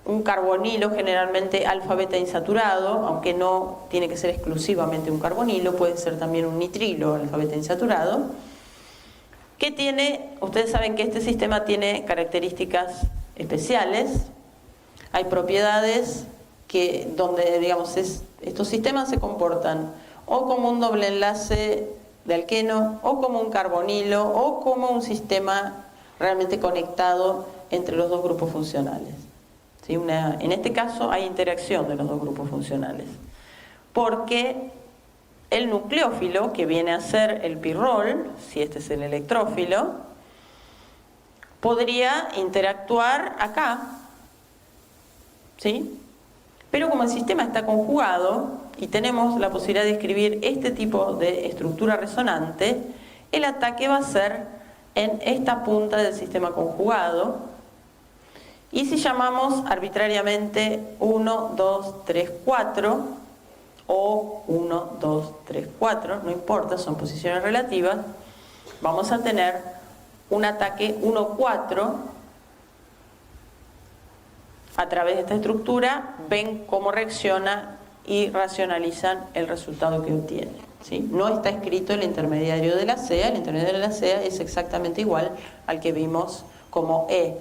un carbonilo generalmente alfa-beta insaturado, aunque no tiene que ser exclusivamente un carbonilo, puede ser también un nitrilo alfa-beta insaturado, que tiene, ustedes saben que este sistema tiene características especiales, hay propiedades que donde, digamos, estos sistemas se comportan o como un doble enlace de alqueno, o como un carbonilo, o como un sistema realmente conectado entre los dos grupos funcionales. ¿Sí? En este caso hay interacción de los dos grupos funcionales, porque el nucleófilo, que viene a ser el pirrol, si este es el electrófilo, podría interactuar acá, ¿sí? Pero como el sistema está conjugado y tenemos la posibilidad de escribir este tipo de estructura resonante, el ataque va a ser en esta punta del sistema conjugado. Y si llamamos arbitrariamente 1, 2, 3, 4 o 1, 2, 3, 4, no importa, son posiciones relativas, vamos a tener un ataque 1, 4. A través de esta estructura ven cómo reacciona y racionalizan el resultado que obtienen, ¿sí? No está escrito el intermediario de la sea, el intermediario de la sea es exactamente igual al que vimos como E.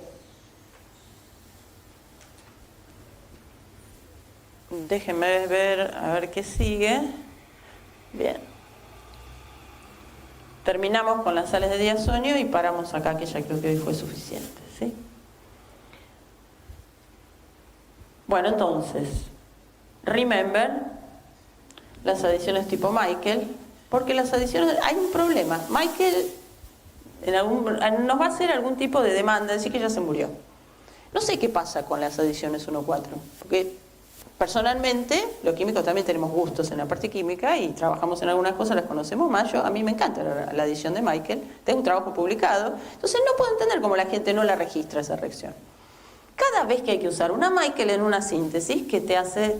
Déjenme ver, a ver qué sigue. Bien. Terminamos con las sales de diazonio y paramos acá, que ya creo que hoy fue suficiente, ¿sí? Bueno, entonces, remember las adiciones tipo Michael, porque las adiciones, hay un problema. Michael nos va a hacer algún tipo de demanda, decir que ya se murió. No sé qué pasa con las adiciones 1-4, porque personalmente, los químicos también tenemos gustos en la parte química y trabajamos en algunas cosas, las conocemos más. A mí me encanta la adición de Michael, tengo un trabajo publicado, entonces no puedo entender cómo la gente no la registra esa reacción. Cada vez que hay que usar una Michael en una síntesis que te hace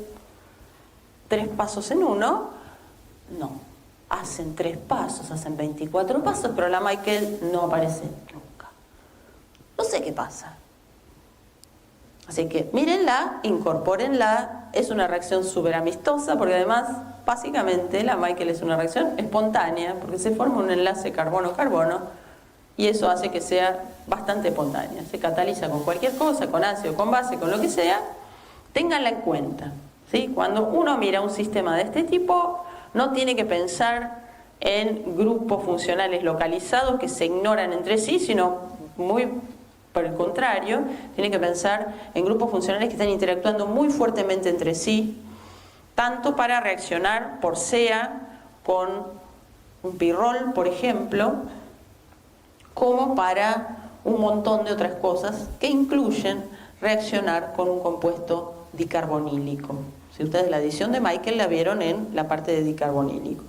3 pasos en uno, no. hacen 3 pasos, hacen 24 pasos, pero la Michael no aparece nunca. No sé qué pasa. Así que mírenla, incorpórenla, es una reacción súper amistosa porque además, básicamente, la Michael es una reacción espontánea porque se forma un enlace carbono-carbono y eso hace que sea bastante espontánea. Se cataliza con cualquier cosa, con ácido, con base, con lo que sea. Ténganla en cuenta, ¿sí? Cuando uno mira un sistema de este tipo, no tiene que pensar en grupos funcionales localizados que se ignoran entre sí, sino muy por el contrario, tiene que pensar en grupos funcionales que están interactuando muy fuertemente entre sí, tanto para reaccionar por SEA con un pirrol, por ejemplo, como para un montón de otras cosas que incluyen reaccionar con un compuesto dicarbonílico. Si ustedes la adición de Michael la vieron en la parte de dicarbonílicos,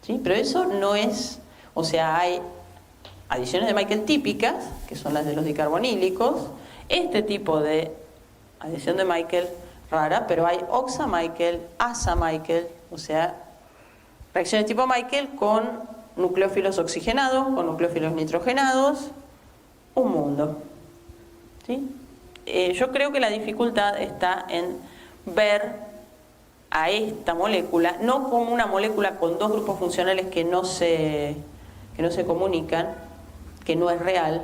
¿sí? Pero eso no es, o sea, hay adiciones de Michael típicas, que son las de los dicarbonílicos, este tipo de adición de Michael rara, pero hay oxa-Michael, asa-Michael, o sea, reacciones tipo Michael con nucleófilos oxigenados, con nucleófilos nitrogenados, un mundo, ¿sí? Yo creo que la dificultad está en ver a esta molécula, no como una molécula con 2 grupos funcionales que no se comunican, que no es real,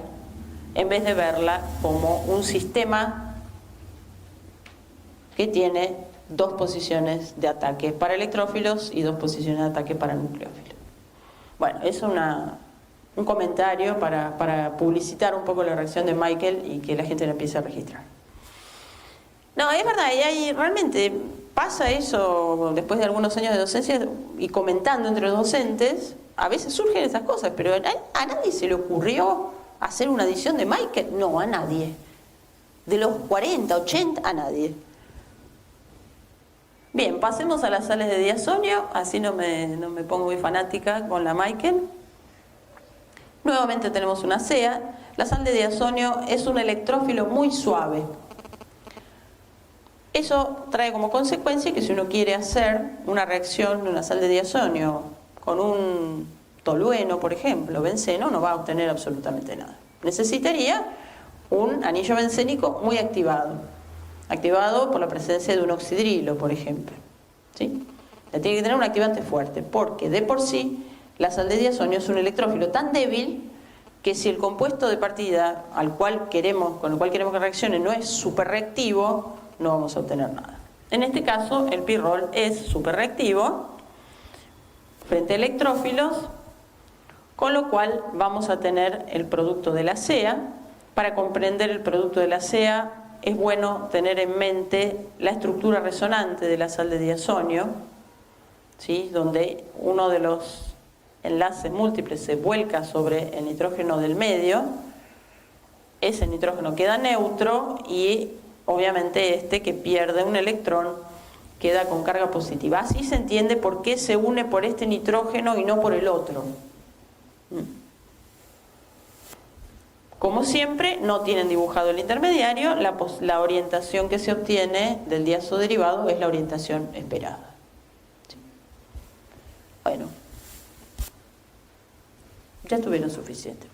en vez de verla como un sistema que tiene 2 posiciones de ataque para electrófilos y 2 posiciones de ataque para nucleófilos. Bueno, es un comentario para publicitar un poco la reacción de Michael y que la gente la empiece a registrar. No, es verdad, y ahí realmente pasa eso después de algunos años de docencia y comentando entre los docentes. A veces surgen esas cosas, pero a nadie se le ocurrió hacer una adición de Michael. No, a nadie. De los 40, 80, a nadie. Bien, pasemos a las sales de diazonio, así no me pongo muy fanática con la Michael. Nuevamente tenemos una SEA. La sal de diazonio es un electrófilo muy suave. Eso trae como consecuencia que si uno quiere hacer una reacción de una sal de diazonio con un tolueno, por ejemplo, benceno, no va a obtener absolutamente nada. Necesitaría un anillo bencénico muy activado, activado por la presencia de un oxidrilo, por ejemplo, ¿sí? Tiene que tener un activante fuerte, porque de por sí la sal de diazonio es un electrófilo tan débil que si el compuesto de partida con el cual queremos que reaccione no es superreactivo, no vamos a obtener nada. En este caso, el pirrol es superreactivo frente a electrófilos, con lo cual vamos a tener el producto de la SEA. Para comprender el producto de la SEA es bueno tener en mente la estructura resonante de la sal de diazonio, ¿sí? Donde uno de los enlaces múltiples se vuelca sobre el nitrógeno del medio, ese nitrógeno queda neutro y obviamente este que pierde un electrón queda con carga positiva. Así se entiende por qué se une por este nitrógeno y no por el otro. Como siempre, no tienen dibujado el intermediario, la orientación que se obtiene del diazo derivado es la orientación esperada. ¿Sí? Bueno, ya tuvieron suficiente.